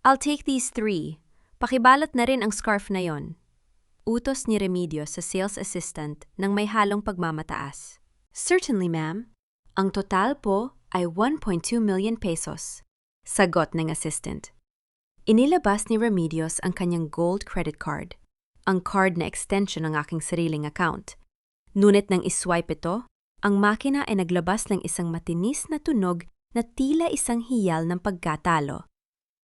I'll take these 3. Pakibalot na rin ang scarf na yon. Utos ni Remedios sa sales assistant nang may halong pagmamataas. Certainly, ma'am. Ang total po ay 1.2 million pesos. Sagot ng assistant. Inilabas ni Remedios ang kanyang gold credit card, ang card na extension ng aking sariling account. Ngunit nang iswipe ito, ang makina ay naglabas ng isang matinis na tunog na tila isang hiyal ng pagkatalo.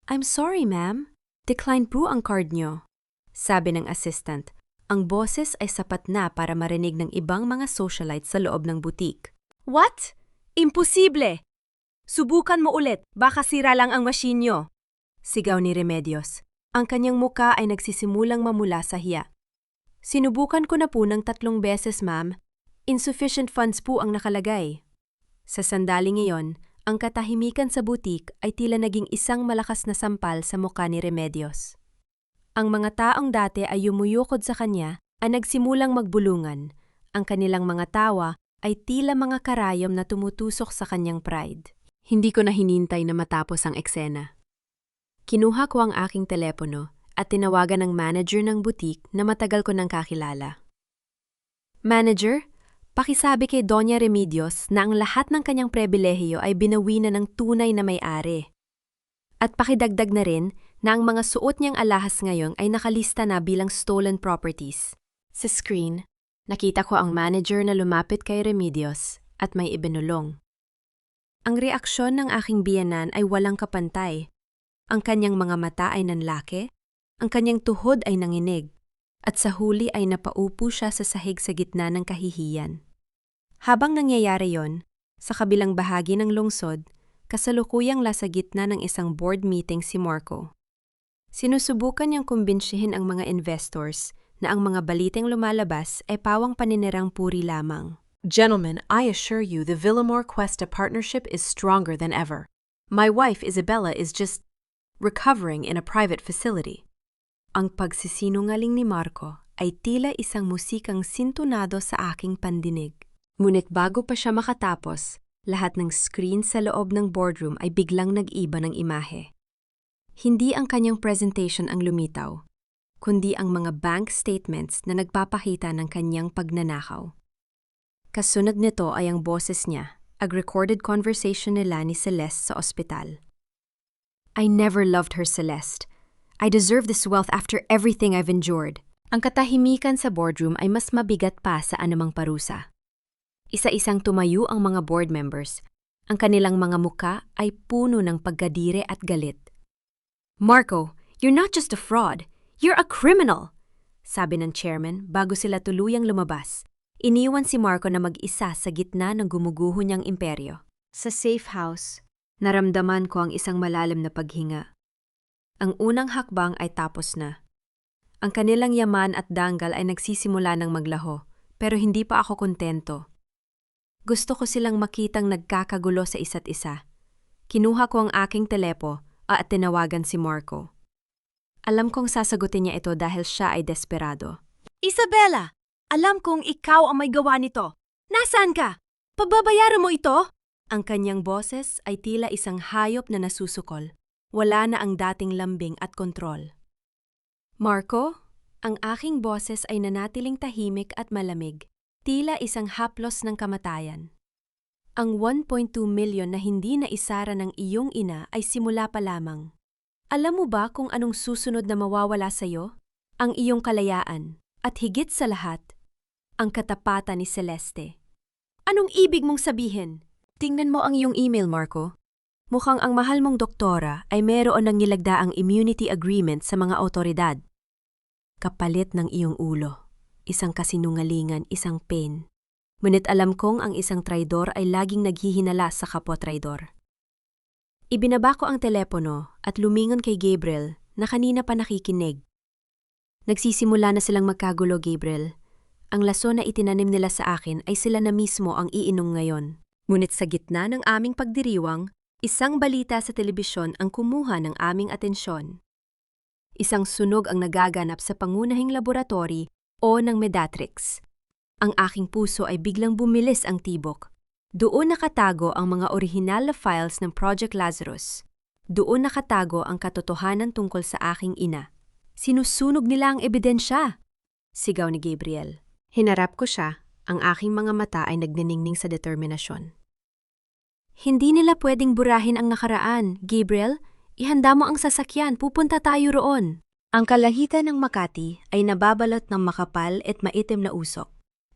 I'm sorry, ma'am. Decline po ang card nyo. Sabi ng assistant, ang boses ay sapat na para marinig ng ibang mga socialites sa loob ng boutique. What? Imposible! Subukan mo ulit, baka sira lang ang machine nyo. Sigaw ni Remedios. Ang kanyang muka ay nagsisimulang mamula sa hiya. Sinubukan ko na po ng 3 beses, ma'am. Insufficient funds po ang nakalagay. Sa sandaling iyon, ang katahimikan sa butik ay tila naging isang malakas na sampal sa mukha ni Remedios. Ang mga taong dati ay yumuyukod sa kanya ay nagsimulang magbulungan. Ang kanilang mga tawa ay tila mga karayom na tumutusok sa kanyang pride. Hindi ko na hinintay na matapos ang eksena. Kinuha ko ang aking telepono at tinawagan ng manager ng butik na matagal ko nang kakilala. Manager, pakisabi kay Doña Remedios na ang lahat ng kanyang pribilehiyo ay binawi na ng tunay na may-ari. At pakidagdag na rin na ang mga suot niyang alahas ngayon ay nakalista na bilang stolen properties. Sa screen, nakita ko ang manager na lumapit kay Remedios at may ibinulong. Ang reaksyon ng aking biyenan ay walang kapantay. Ang kanyang mga mata ay nanlaki, ang kanyang tuhod ay nanginig, at sa huli ay napaupo siya sa sahig sa gitna ng kahihiyan. Habang nangyayari yon, sa kabilang bahagi ng lungsod, kasalukuyang nasa gitna ng isang board meeting si Marco. Sinusubukan niyang kumbinsihin ang mga investors na ang mga balitang lumalabas ay pawang paninirang puri lamang. Gentlemen, I assure you the Villamor Cuesta partnership is stronger than ever. My wife Isabella is just recovering in a private facility. Ang pagsisinungaling ni Marco ay tila isang musikang sintonado sa aking pandinig. Ngunit bago pa siya makatapos, lahat ng screen sa loob ng boardroom ay biglang nag-iba ng imahe. Hindi ang kanyang presentation ang lumitaw, kundi ang mga bank statements na nagpapakita ng kanyang pagnanakaw. Kasunod nito ay ang boses niya, ang recorded conversation nila ni Celeste sa ospital. I never loved her, Celeste. I deserve this wealth after everything I've endured. Ang katahimikan sa boardroom ay mas mabigat pa sa anumang parusa. Isa-isang tumayo ang mga board members. Ang kanilang mga muka ay puno ng pagkadire at galit. Marco, you're not just a fraud. You're a criminal! Sabi ng chairman bago sila tuluyang lumabas. Iniwan si Marco na mag-isa sa gitna ng gumuguho niyang imperyo. Sa safe house, naramdaman ko ang isang malalim na paghinga. Ang unang hakbang ay tapos na. Ang kanilang yaman at danggal ay nagsisimula ng maglaho, pero hindi pa ako kontento. Gusto ko silang makitang nagkakagulo sa isa't isa. Kinuha ko ang aking telepo at tinawagan si Marco. Alam kong sasagutin niya ito dahil siya ay desperado. Isabella! Alam kong ikaw ang may gawa nito. Nasaan ka? Pagbabayaran mo ito? Ang kanyang boses ay tila isang hayop na nasusukol. Wala na ang dating lambing at kontrol. Marco, ang aking boses ay nanatiling tahimik at malamig. Tila isang haplos ng kamatayan. Ang 1.2 milyon na hindi na isara ng iyong ina ay simula pa lamang. Alam mo ba kung anong susunod na mawawala sa iyo? Ang iyong kalayaan, at higit sa lahat, ang katapatan ni Celeste. Anong ibig mong sabihin? Tingnan mo ang iyong email, Marco. Mukhang ang mahal mong doktora ay meron ng nilagdaang immunity agreement sa mga otoridad. Kapalit ng iyong ulo. Isang kasinungalingan, isang pain. Ngunit alam kong ang isang traidor ay laging naghihinala sa kapwa-traidor. Ibinaba ko ang telepono at lumingon kay Gabriel na kanina pa nakikinig. Nagsisimula na silang magkagulo, Gabriel. Ang lason na itinanim nila sa akin ay sila na mismo ang iinom ngayon. Ngunit sa gitna ng aming pagdiriwang, isang balita sa telebisyon ang kumuha ng aming atensyon. Isang sunog ang nagaganap sa pangunahing laboratory o ng Medatrix. Ang aking puso ay biglang bumilis ang tibok. Doon nakatago ang mga orihinal na files ng Project Lazarus. Doon nakatago ang katotohanan tungkol sa aking ina. Sinusunog nila ang ebidensya! Sigaw ni Gabriel. Hinarap ko siya, ang aking mga mata ay nagniningning sa determinasyon. Hindi nila pwedeng burahin ang nakaraan, Gabriel. Ihanda mo ang sasakyan, pupunta tayo roon. Ang kalahitan ng Makati ay nababalot ng makapal at maitim na usok.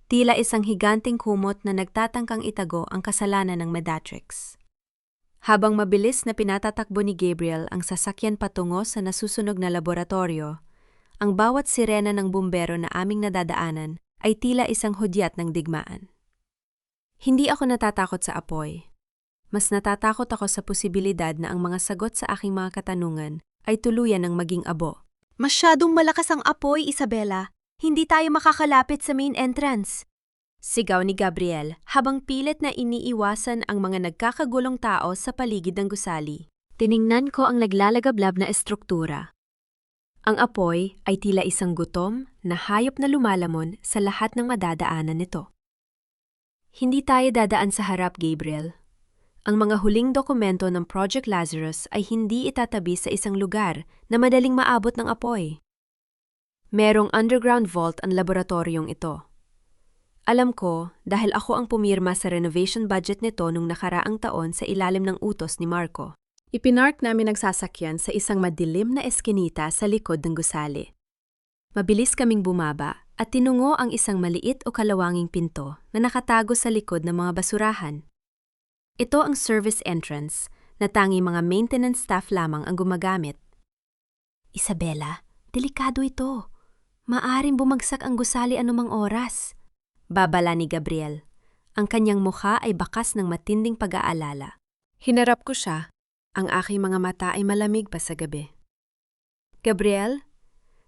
Tila isang higanting kumot na nagtatangkang itago ang kasalanan ng Medatrix. Habang mabilis na pinatatakbo ni Gabriel ang sasakyan patungo sa nasusunog na laboratorio, ang bawat sirena ng bumbero na aming nadadaanan ay tila isang hudyat ng digmaan. Hindi ako natatakot sa apoy. Mas natatakot ako sa posibilidad na ang mga sagot sa aking mga katanungan ay tuluyan ng maging abo. Masyadong malakas ang apoy, Isabella. Hindi tayo makakalapit sa main entrance. Sigaw ni Gabriel habang pilit na iniiwasan ang mga nagkakagulong tao sa paligid ng gusali. Tiningnan ko ang naglalagablab na estruktura. Ang apoy ay tila isang gutom na hayop na lumalamon sa lahat ng madadaanan nito. Hindi tayo dadaan sa harap, Gabriel. Ang mga huling dokumento ng Project Lazarus ay hindi itatabi sa isang lugar na madaling maabot ng apoy. Merong underground vault ang laboratoryong ito. Alam ko dahil ako ang pumirma sa renovation budget nito nung nakaraang taon sa ilalim ng utos ni Marco. Ipinark namin ang sasakyan sa isang madilim na eskinita sa likod ng gusali. Mabilis kaming bumaba at tinungo ang isang maliit o kalawanging pinto na nakatago sa likod ng mga basurahan. Ito ang service entrance na tanging mga maintenance staff lamang ang gumagamit. Isabella, delikado ito. Maaring bumagsak ang gusali anumang oras. Babala ni Gabriel. Ang kanyang mukha ay bakas ng matinding pag-aalala. Hinarap ko siya. Ang aking mga mata ay malamig pa sa gabi. Gabriel,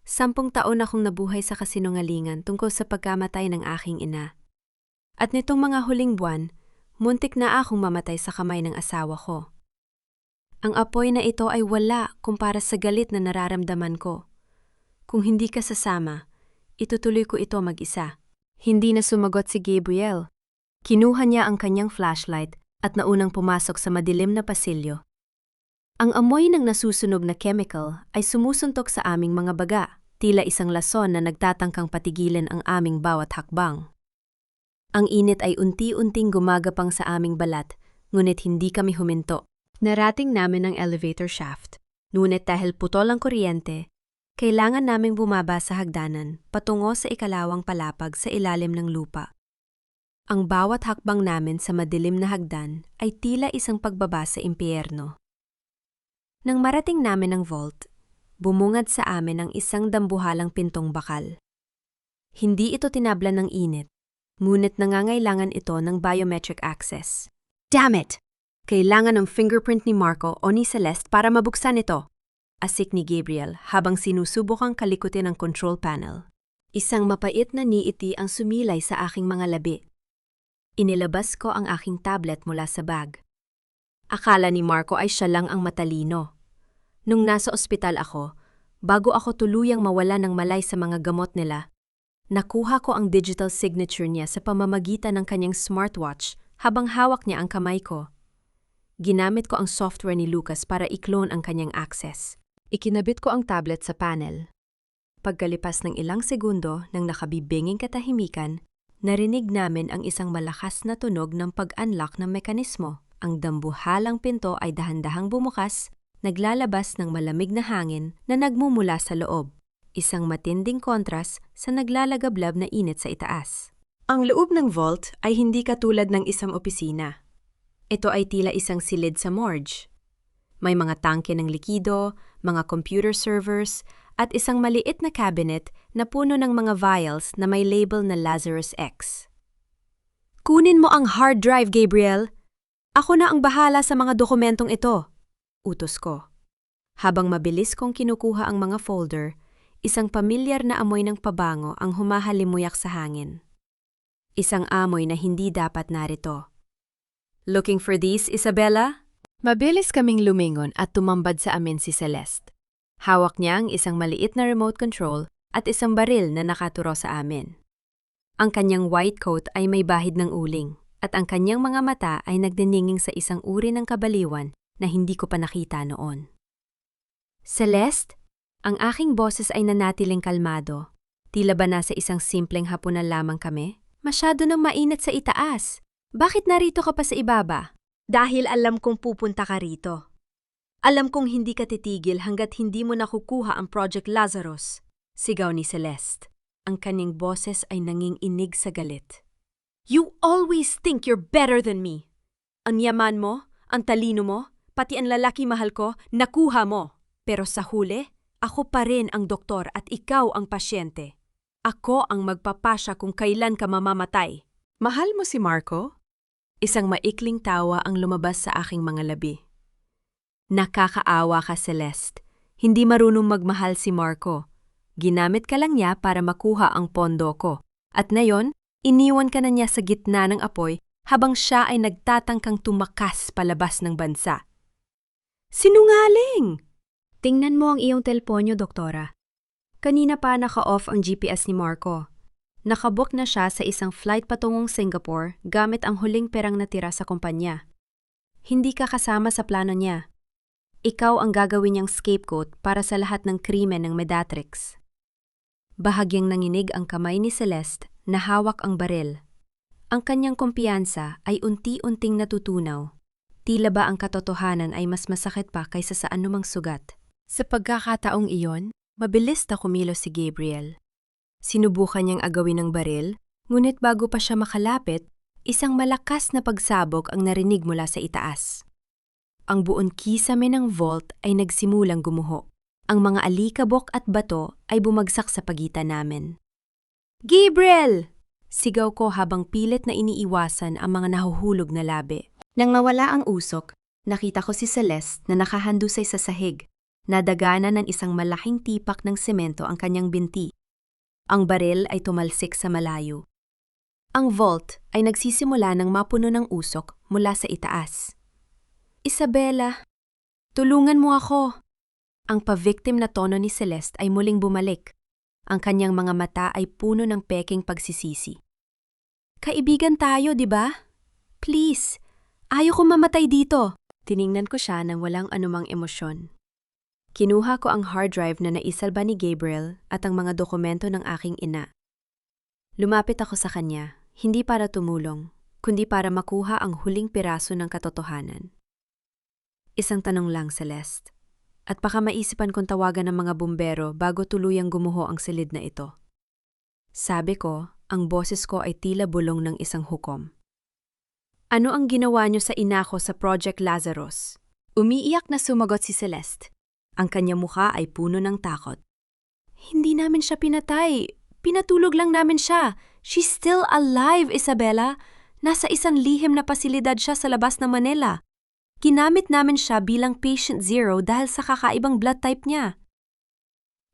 10 taon akong nabuhay sa kasinungalingan tungkol sa pagkamatay ng aking ina. At nitong mga huling buwan, muntik na akong mamatay sa kamay ng asawa ko. Ang apoy na ito ay wala kumpara sa galit na nararamdaman ko. Kung hindi ka sasama, itutuloy ko ito mag-isa. Hindi na sumagot si Gabriel. Kinuha niya ang kanyang flashlight at naunang pumasok sa madilim na pasilyo. Ang amoy ng nasusunog na chemical ay sumusuntok sa aming mga baga. tila isang lason na nagtatangkang patigilin ang aming bawat hakbang. Ang init ay unti-unting gumagapang sa aming balat, ngunit hindi kami huminto. Narating namin ang elevator shaft, ngunit dahil putol ang kuryente, kailangan naming bumaba sa hagdanan patungo sa ikalawang palapag sa ilalim ng lupa. Ang bawat hakbang namin sa madilim na hagdan ay tila isang pagbaba sa impyerno. Nang marating namin ang vault, bumungad sa amin ang isang dambuhalang pintong bakal. Hindi ito tinablan ng init, ngunit nangangailangan ito ng biometric access. Damn it! Kailangan ng fingerprint ni Marco o ni Celeste para mabuksan ito, asik ni Gabriel habang sinusubukang kalikutin ang control panel. Isang mapait na niiti ang sumilay sa aking mga labi. Inilabas ko ang aking tablet mula sa bag. Akala ni Marco ay siya lang ang matalino. Nung nasa ospital ako, bago ako tuluyang mawala ng malay sa mga gamot nila, nakuha ko ang digital signature niya sa pamamagitan ng kanyang smartwatch habang hawak niya ang kamay ko. Ginamit ko ang software ni Lucas para i-clone ang kanyang access. Ikinabit ko ang tablet sa panel. Pagkalipas ng ilang segundo ng nakabibinging katahimikan, narinig namin ang isang malakas na tunog ng pag-unlock ng mekanismo. Ang dambuhalang pinto ay dahan-dahang bumukas, naglalabas ng malamig na hangin na nagmumula sa loob. Isang matinding kontras sa naglalagablab na init sa itaas. Ang loob ng vault ay hindi katulad ng isang opisina. Ito ay tila isang silid sa morgue. May mga tangke ng likido, mga computer servers, at isang maliit na cabinet na puno ng mga vials na may label na Lazarus X. Kunin mo ang hard drive, Gabriel. Ako na ang bahala sa mga dokumentong ito, utos ko. Habang mabilis kong kinukuha ang mga folder, isang pamilyar na amoy ng pabango ang humahalimuyak sa hangin. Isang amoy na hindi dapat narito. Looking for these, Isabella? Mabilis kaming lumingon at tumambad sa amin si Celeste. Hawak niya ang isang maliit na remote control at isang baril na nakaturo sa amin. Ang kanyang white coat ay may bahid ng uling at ang kanyang mga mata ay nagdininging sa isang uri ng kabaliwan na hindi ko pa nakita noon. Celeste, ang aking boses ay nanatiling kalmado. Tila ba nasa isang simpleng hapunan lamang kami? Masyado nang mainit sa itaas. Bakit narito ka pa sa ibaba? Dahil alam kong pupunta ka rito. Alam kong hindi ka titigil hanggat hindi mo nakukuha ang Project Lazarus, sigaw ni Celeste. Ang kanyang boses ay nanginginig sa galit. You always think you're better than me. Ang yaman mo, ang talino mo, pati ang lalaki mahal ko, nakuha mo. Pero sa huli, ako pa rin ang doktor at ikaw ang pasyente. Ako ang magpapasya kung kailan ka mamamatay. Mahal mo si Marco? Isang maikling tawa ang lumabas sa aking mga labi. Nakakaawa ka, Celeste. Hindi marunong magmahal si Marco. Ginamit ka lang niya para makuha ang pondo ko. At ngayon, iniwan ka na niya sa gitna ng apoy habang siya ay nagtatangkang tumakas palabas ng bansa. Sinungaling! Tingnan mo ang iyong teleponyo, doktora. Kanina pa naka-off ang GPS ni Marco. Nakabook na siya sa isang flight patungong Singapore gamit ang huling perang natira sa kumpanya. Hindi ka kasama sa plano niya. Ikaw ang gagawin niyang scapegoat para sa lahat ng krimen ng Medatrix. Bahagyang nanginig ang kamay ni Celeste na hawak ang baril. Ang kanyang kumpiyansa ay unti-unting natutunaw. Tila ba ang katotohanan ay mas masakit pa kaysa sa anumang sugat. Sa pagkakataong iyon, mabilis na kumilos si Gabriel. Sinubukan niyang agawin ng baril, ngunit bago pa siya makalapit, isang malakas na pagsabog ang narinig mula sa itaas. Ang buong kisame ng vault ay nagsimulang gumuho. Ang mga alikabok at bato ay bumagsak sa pagitan namin. Gabriel! Sigaw ko habang pilit na iniiwasan ang mga nahuhulog na labi. Nang nawala ang usok, nakita ko si Celeste na nakahandusay sa sahig. Nadagana ng isang malaking tipak ng semento ang kanyang binti. Ang baril ay tumalsik sa malayo. Ang vault ay nagsisimula ng mapuno ng usok mula sa itaas. Isabella, tulungan mo ako. Ang pa-victim na tono ni Celeste ay muling bumalik. Ang kanyang mga mata ay puno ng peking pagsisisi. Kaibigan tayo, di ba? Please, ayaw ko mamatay dito. Tiningnan ko siya nang walang anumang emosyon. Kinuha ko ang hard drive na naisalba ni Gabriel at ang mga dokumento ng aking ina. Lumapit ako sa kanya, hindi para tumulong, kundi para makuha ang huling piraso ng katotohanan. Isang tanong lang, Celeste. At baka maisipan kong tawagan ng mga bumbero bago tuluyang gumuho ang silid na ito. Sabi ko, ang boses ko ay tila bulong ng isang hukom. Ano ang ginawa niyo sa ina ko sa Project Lazarus? Umiiyak na sumagot si Celeste. Ang kanya mukha ay puno ng takot. Hindi namin siya pinatay. Pinatulog lang namin siya. She's still alive, Isabella. Nasa isang lihim na pasilidad siya sa labas ng Manila. Ginamit namin siya bilang patient zero dahil sa kakaibang blood type niya.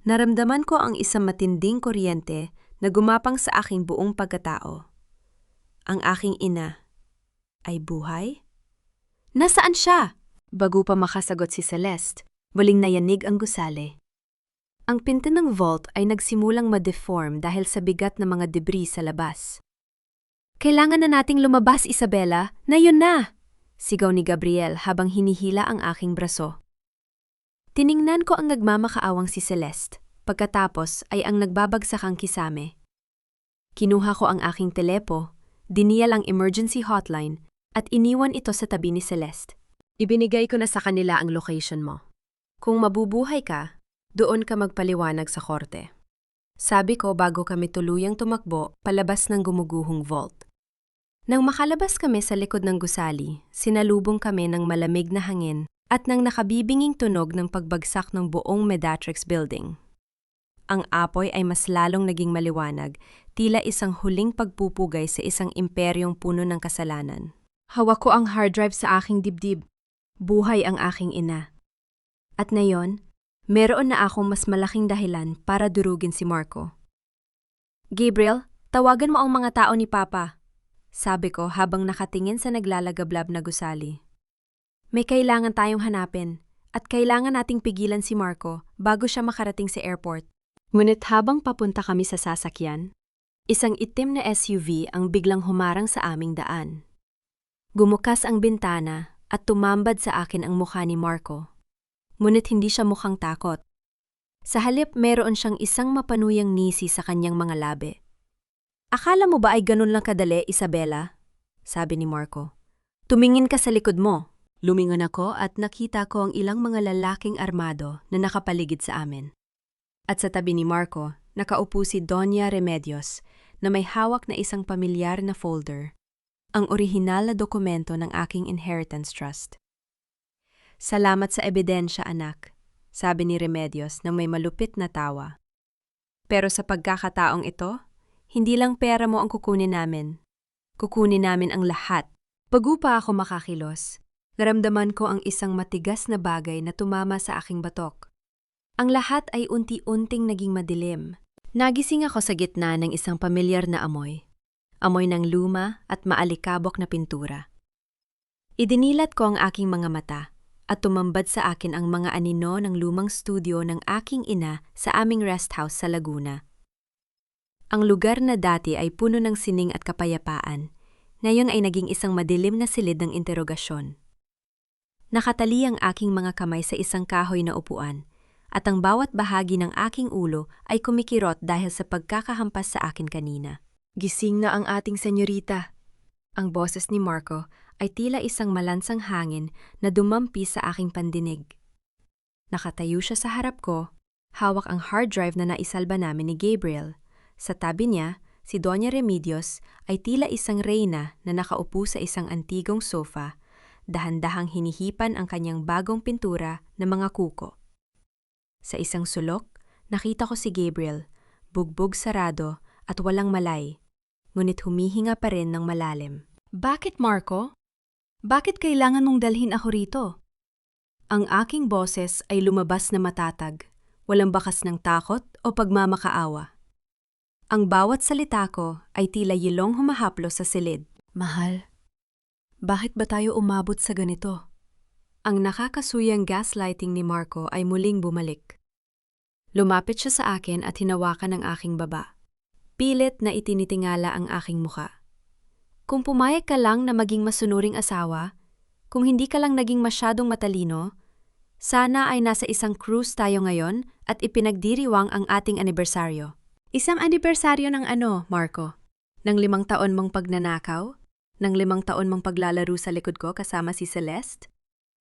Naramdaman ko ang isang matinding kuryente na gumapang sa aking buong pagkatao. Ang aking ina ay buhay? Nasaan siya? Bago pa makasagot si Celeste, muling nayanig ang gusali. Ang pinto ng vault ay nagsimulang ma-deform dahil sa bigat ng mga debris sa labas. Kailangan na nating lumabas, Isabella. Na yun na! Sigaw ni Gabriel habang hinihila ang aking braso. Tiningnan ko ang nagmamakaawang si Celeste. Pagkatapos ay ang nagbabagsakang kisame. Kinuha ko ang aking telepo, diniyal ang emergency hotline, at iniwan ito sa tabi ni Celeste. Ibinigay ko na sa kanila ang location mo. Kung mabubuhay ka, doon ka magpaliwanag sa korte. Sabi ko bago kami tuluyang tumakbo palabas ng gumuguhong vault. Nang makalabas kami sa likod ng gusali, sinalubong kami ng malamig na hangin at ng nakabibinging tunog ng pagbagsak ng buong Medatrix building. Ang apoy ay mas lalong naging maliwanag, tila isang huling pagpupugay sa isang imperyong puno ng kasalanan. Hawak ko ang hard drive sa aking dibdib. Buhay ang aking ina. At ngayon, meron na akong mas malaking dahilan para durugin si Marco. Gabriel, tawagan mo ang mga tao ni Papa. Sabi ko habang nakatingin sa naglalagablab na gusali. May kailangan tayong hanapin at kailangan nating pigilan si Marco bago siya makarating sa airport. Ngunit habang papunta kami sa sasakyan, isang itim na SUV ang biglang humarang sa aming daan. Gumukas ang bintana at tumambad sa akin ang mukha ni Marco. Ngunit hindi siya mukhang takot. Sa halip meron siyang isang mapanuyang ngisi sa kanyang mga labi. Akala mo ba ay ganun lang kadali, Isabella? Sabi ni Marco. Tumingin ka sa likod mo. Lumingon ako at nakita ko ang ilang mga lalaking armado na nakapaligid sa amin. At sa tabi ni Marco, nakaupo si Doña Remedios na may hawak na isang pamilyar na folder. Ang orihinal na dokumento ng aking inheritance trust. Salamat sa ebidensya, anak, sabi ni Remedios na may malupit na tawa. Pero sa pagkakataong ito, hindi lang pera mo ang kukunin namin. Kukunin namin ang lahat. Bago pa ako makakilos, naramdaman ko ang isang matigas na bagay na tumama sa aking batok. Ang lahat ay unti-unting naging madilim. Nagising ako sa gitna ng isang pamilyar na amoy. Amoy ng luma at maalikabok na pintura. Idinilat ko ang aking mga mata at tumambad sa akin ang mga anino ng lumang studio ng aking ina sa aming rest house sa Laguna. Ang lugar na dati ay puno ng sining at kapayapaan, ngayon ay naging isang madilim na silid ng interogasyon. Nakatali ang aking mga kamay sa isang kahoy na upuan, at ang bawat bahagi ng aking ulo ay kumikirot dahil sa pagkakahampas sa akin kanina. Gising na ang ating senyorita. Ang boses ni Marco ay tila isang malansang hangin na dumampi sa aking pandinig. Nakatayo siya sa harap ko, hawak ang hard drive na naisalba namin ni Gabriel. Sa tabi niya, si Doña Remedios ay tila isang reyna na nakaupo sa isang antigong sofa, dahan-dahang hinihipan ang kanyang bagong pintura na mga kuko. Sa isang sulok, nakita ko si Gabriel, bugbog sarado at walang malay. Ngunit humihinga pa rin ng malalim. Bakit, Marco? Bakit kailangan mong dalhin ako rito? Ang aking boses ay lumabas na matatag, walang bakas ng takot o pagmamakaawa. Ang bawat salita ko ay tila yilong humahaplo sa silid. Mahal, bakit ba tayo umabot sa ganito? Ang nakakasuyang gaslighting ni Marco ay muling bumalik. Lumapit siya sa akin at hinawakan ang aking baba. Pilit na itinitingala ang aking muka. Kung pumayag ka lang na maging masunuring asawa, kung hindi ka lang naging masyadong matalino, Sana ay nasa isang cruise tayo ngayon at ipinagdiriwang ang ating anibersaryo. Isang anibersaryo ng ano, Marco? Ng 5 taon mong pagnanakaw? Ng 5 taon mong paglalaro sa likod ko kasama si Celeste?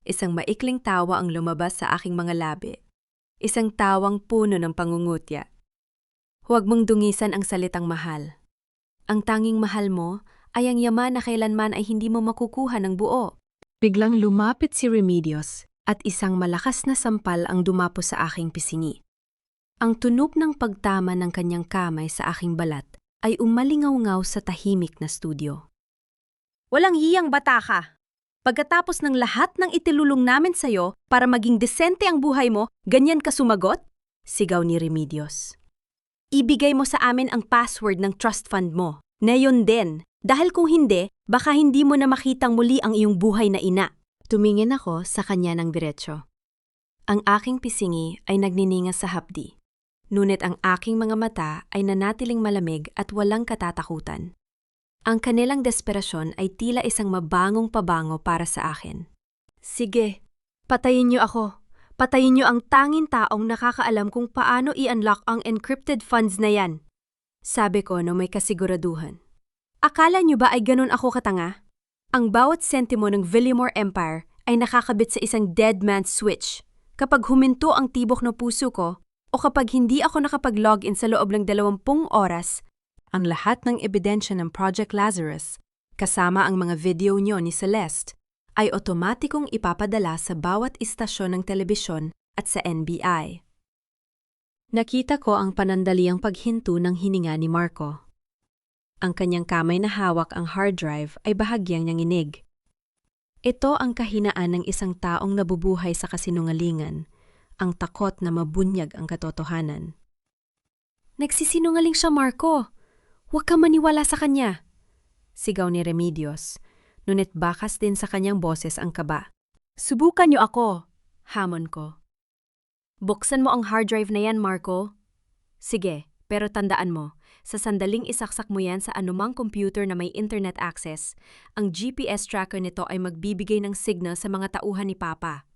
Isang maikling tawa ang lumabas sa aking mga labi. Isang tawang puno ng pangungutya. Huwag mong dungisan ang salitang mahal. Ang tanging mahal mo ay ang yaman na kailanman ay hindi mo makukuha ng buo. Biglang lumapit si Remedios at isang malakas na sampal ang dumapo sa aking pisngi. Ang tunog ng pagtama ng kanyang kamay sa aking balat ay umalingaw-ngaw sa tahimik na studio. Walang hiyang bata ka. Pagkatapos ng lahat ng itilulong namin sa'yo para maging desente ang buhay mo, ganyan ka sumagot? Sigaw ni Remedios. Ibigay mo sa amin ang password ng trust fund mo. Ngayon din, dahil kung hindi, baka hindi mo na makitang muli ang iyong buhay na ina. Tumingin ako sa kanya ng diretsyo. Ang aking pisngi ay nagnininga sa hapdi. Ngunit ang aking mga mata ay nanatiling malamig at walang katatakutan. Ang kanilang desperasyon ay tila isang mabangong pabango para sa akin. Sige, patayin niyo ako. Patayin niyo ang tanging taong nakakaalam kung paano i-unlock ang encrypted funds na yan. Sabi ko na may kasiguraduhan. Akala niyo ba ay ganun ako katanga? Ang bawat sentimo ng Villamor Empire ay nakakabit sa isang dead man's switch. Kapag huminto ang tibok ng puso ko o kapag hindi ako nakapag-login sa loob ng 20 oras, ang lahat ng ebidensya ng Project Lazarus, kasama ang mga video nyo ni Celeste, ay otomatikong ipapadala sa bawat istasyon ng telebisyon at sa NBI. Nakita ko ang panandaliang paghinto ng hininga ni Marco. Ang kanyang kamay na hawak ang hard drive ay bahagyang nanginig. Ito ang kahinaan ng isang taong nabubuhay sa kasinungalingan, ang takot na mabunyag ang katotohanan. Nagsisinungaling siya, Marco. Huwag ka maniwala sa kanya. Sigaw ni Remedios, ngunit bakas din sa kanyang boses ang kaba. Subukan niyo ako, hamon ko. Buksan mo ang hard drive na yan, Marco. Sige, pero tandaan mo, sa sandaling isaksak mo yan sa anumang computer na may internet access, ang GPS tracker nito ay magbibigay ng signal sa mga tauhan ni Papa.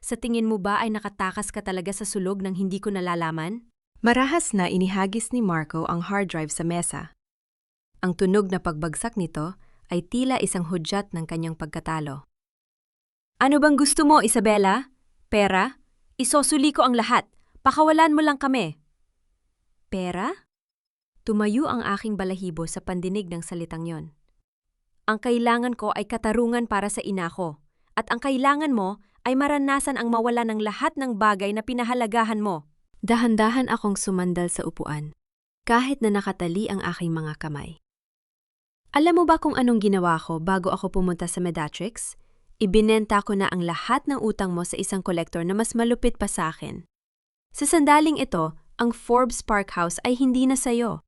Sa tingin mo ba ay nakatakas ka talaga sa sulog ng hindi ko nalalaman? Marahas na inihagis ni Marco ang hard drive sa mesa. Ang tunog na pagbagsak nito ay tila isang hudyat ng kanyang pagkatalo. Ano bang gusto mo, Isabela? Pera? Isosuli ko ang lahat. Pakawalan mo lang kami. Pera? Tumayo ang aking balahibo sa pandinig ng salitang yon. Ang kailangan ko ay katarungan para sa ina ko. At ang kailangan mo ay maranasan ang mawala ng lahat ng bagay na pinahalagahan mo. Dahan-dahan akong sumandal sa upuan, kahit na nakatali ang aking mga kamay. Alam mo ba kung anong ginawa ko bago ako pumunta sa Medatrix? Ibinenta ko na ang lahat ng utang mo sa isang kolektor na mas malupit pa sa akin. Sa sandaling ito, ang Forbes Park House ay hindi na sayo.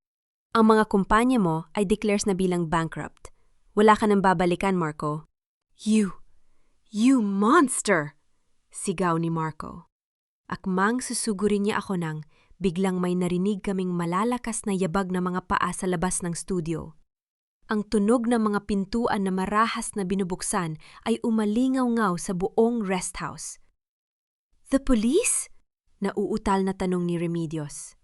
Ang mga kumpanya mo ay declares na bilang bankrupt. Wala ka nang babalikan, Marco. You monster! Sigaw ni Marco. Akmang susugurin niya ako nang biglang may narinig kaming malalakas na yabag na mga paa sa labas ng studio. Ang tunog ng mga pintuan na marahas na binubuksan ay umalingaw-ngaw sa buong rest house. The police? Nauutal na tanong ni Remedios.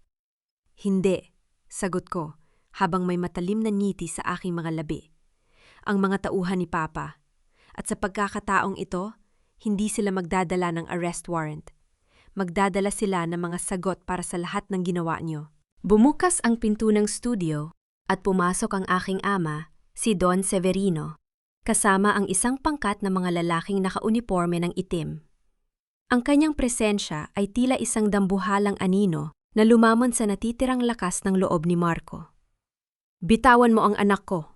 Hindi, sagot ko, habang may matalim na ngiti sa aking mga labi. Ang mga tauhan ni Papa. At sa pagkakataong ito, hindi sila magdadala ng arrest warrant. Magdadala sila ng mga sagot para sa lahat ng ginawa niyo. Bumukas ang pinto ng studio at pumasok ang aking ama, si Don Severino, kasama ang isang pangkat na mga lalaking nakauniporme ng itim. Ang kanyang presensya ay tila isang dambuhalang anino na lumamon sa natitirang lakas ng loob ni Marco. Bitawan mo ang anak ko.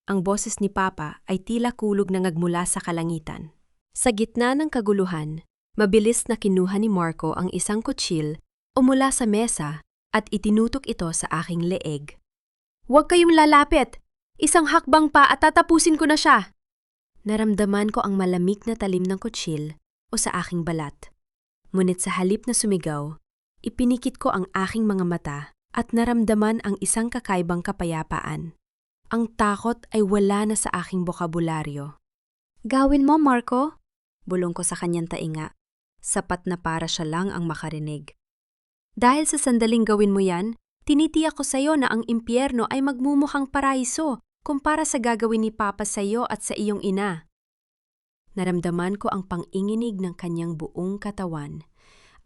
Ang boses ni Papa ay tila kulog na ngagmula sa kalangitan. Sa gitna ng kaguluhan, mabilis na kinuha ni Marco ang isang kutsil o mula sa mesa at itinutok ito sa aking leeg. Huwag kayong lalapit! Isang hakbang pa at tatapusin ko na siya! Naramdaman ko ang malamig na talim ng kutsil o sa aking balat. Ngunit sa halip na sumigaw, ipinikit ko ang aking mga mata at naramdaman ang isang kakaibang kapayapaan. Ang takot ay wala na sa aking bokabularyo. Gawin mo, Marco? Bulong ko sa kanyang tainga. sapat na para siya lang ang makarinig. Dahil sa sandaling gawin mo yan, tinitiyak ko sa'yo na ang impyerno ay magmumukhang paraiso kumpara sa gagawin ni Papa sa'yo at sa iyong ina. Naramdaman ko ang panginginig ng kanyang buong katawan.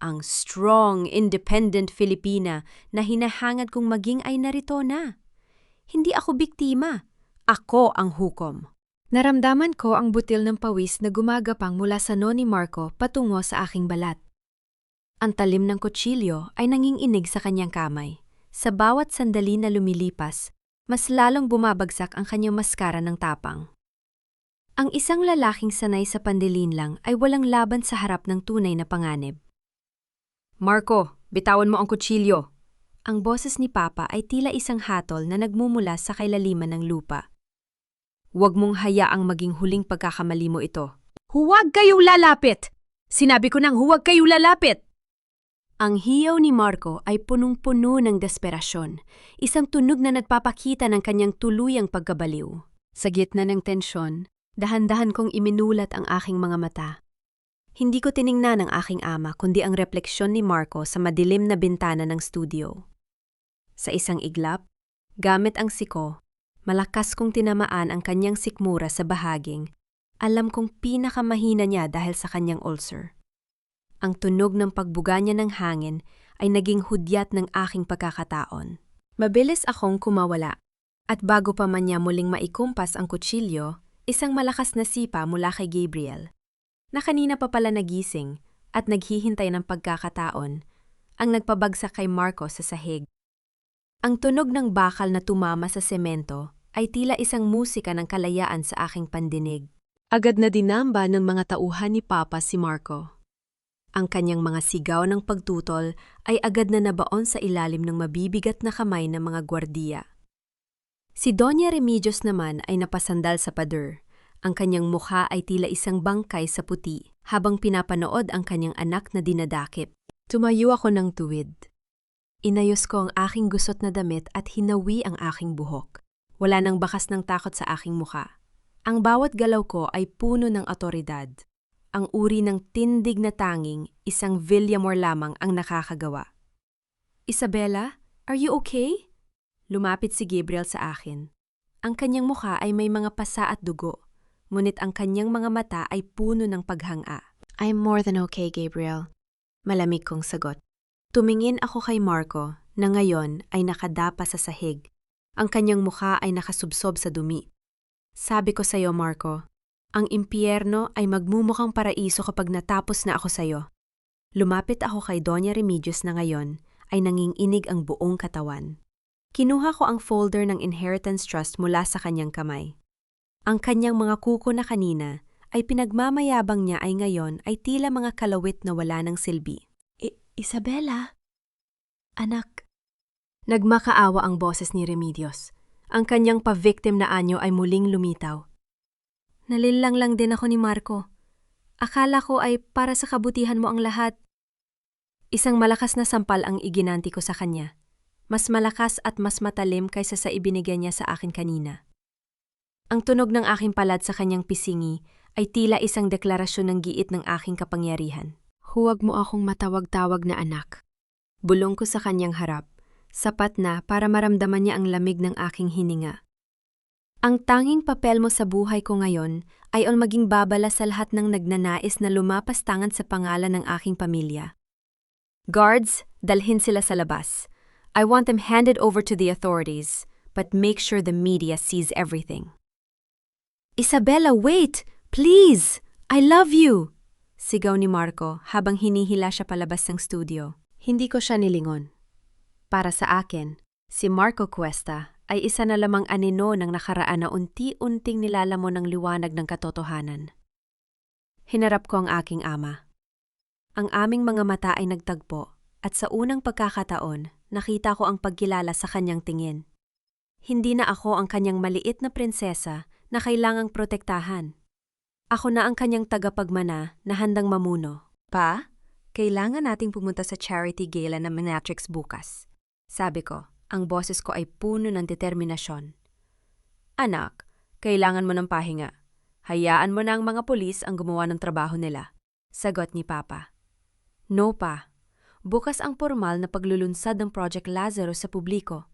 Ang strong, independent Filipina na hinahangad kong maging ay narito na. Hindi ako biktima. Ako ang hukom. Naramdaman ko ang butil ng pawis na gumagapang mula sa noo ni Marco patungo sa aking balat. Ang talim ng kutsilyo ay nanginginig sa kanyang kamay. Sa bawat sandali na lumilipas, mas lalong bumabagsak ang kanyang maskara ng tapang. Ang isang lalaking sanay sa pandilin lang ay walang laban sa harap ng tunay na panganib. Marco, bitawan mo ang kutsilyo. Ang boses ni Papa ay tila isang hatol na nagmumula sa kailaliman ng lupa. Huwag mong hayaang maging huling pagkakamali mo ito. Huwag kayong lalapit! Sinabi ko nang huwag kayong lalapit! Ang hiyaw ni Marco ay punong-puno ng desperasyon, isang tunog na nagpapakita ng kanyang tuluyang pagkabaliw. Sa gitna ng tensyon, dahan-dahan kong iminulat ang aking mga mata. Hindi ko tiningnan ang aking ama kundi ang refleksyon ni Marco sa madilim na bintana ng studio. Sa isang iglap, gamit ang siko, malakas kong tinamaan ang kanyang sikmura sa bahaging. Alam kong pinakamahina niya dahil sa kanyang ulcer. Ang tunog ng pagbuga niya ng hangin ay naging hudyat ng aking pagkakataon. Mabilis akong kumawala. At bago pa man niya muling maikumpas ang kutsilyo, isang malakas na sipa mula kay Gabriel, na kanina pa pala nagising at naghihintay ng pagkakataon, ang nagpabagsak kay Marco sa sahig. Ang tunog ng bakal na tumama sa semento ay tila isang musika ng kalayaan sa aking pandinig. Agad na dinamba ng mga tauhan ni Papa si Marco. Ang kanyang mga sigaw ng pagtutol ay agad na nabaon sa ilalim ng mabibigat na kamay ng mga gwardiya. Si Doña Remedios naman ay napasandal sa pader. Ang kanyang mukha ay tila isang bangkay sa puti habang pinapanood ang kanyang anak na dinadakip. Tumayo ako ng tuwid. Inayos ko ang aking gusot na damit at hinawi ang aking buhok. Wala nang bakas ng takot sa aking mukha. Ang bawat galaw ko ay puno ng otoridad. Ang uri ng tindig na tanging isang Villamor lamang ang nakakagawa. Isabella, are you okay? Lumapit si Gabriel sa akin. Ang kanyang mukha ay may mga pasa at dugo, ngunit ang kanyang mga mata ay puno ng paghanga. I'm more than okay, Gabriel. Malamig kong sagot. Tumingin ako kay Marco na ngayon ay nakadapa sa sahig. Ang kanyang mukha ay nakasubsob sa dumi. Sabi ko sa'yo, Marco, ang impyerno ay magmumukhang paraiso kapag natapos na ako sa'yo. Lumapit ako kay Doña Remedios na ngayon ay nanginginig ang buong katawan. Kinuha ko ang folder ng inheritance trust mula sa kanyang kamay. Ang kanyang mga kuko na kanina ay pinagmamayabang niya ay ngayon ay tila mga kalawit na wala ng silbi. Isabella? Anak. Nagmakaawa ang boses ni Remedios. Ang kanyang pa-victim na anyo ay muling lumitaw. Nalilang lang din ako ni Marco. Akala ko ay para sa kabutihan mo ang lahat. Isang malakas na sampal ang iginanti ko sa kanya. Mas malakas at mas matalim kaysa sa ibinigay niya sa akin kanina. Ang tunog ng aking palad sa kanyang pisingi ay tila isang deklarasyon ng giit ng aking kapangyarihan. Huwag mo akong matawag-tawag na anak. Bulong ko sa kanyang harap, sapat na para maramdaman niya ang lamig ng aking hininga. Ang tanging papel mo sa buhay ko ngayon ay ang maging babala sa lahat ng nagnanais na lumapas tangan sa pangalan ng aking pamilya. Guards, dalhin sila sa labas. I want them handed over to the authorities, but make sure the media sees everything. Isabella, wait! Please! I love you! Sigaw ni Marco habang hinihila siya palabas ng studio. Hindi ko siya nilingon. Para sa akin, si Marco Cuesta ay isa na lamang anino ng nakaraan na unti-unting nilalamon ng liwanag ng katotohanan. Hinarap ko ang aking ama. Ang aming mga mata ay nagtagpo at sa unang pagkakataon, nakita ko ang pagkilala sa kanyang tingin. Hindi na ako ang kanyang maliit na prinsesa na kailangang protektahan. Ako na ang kanyang tagapagmana na handang mamuno. Pa, kailangan nating pumunta sa charity gala ng Minatrix bukas. Sabi ko, ang boses ko ay puno ng determinasyon. Anak, kailangan mo ng pahinga. Hayaan mo na ang mga pulis ang gumawa ng trabaho nila. Sagot ni Papa. No pa. Bukas ang formal na paglulunsad ng Project Lazarus sa publiko.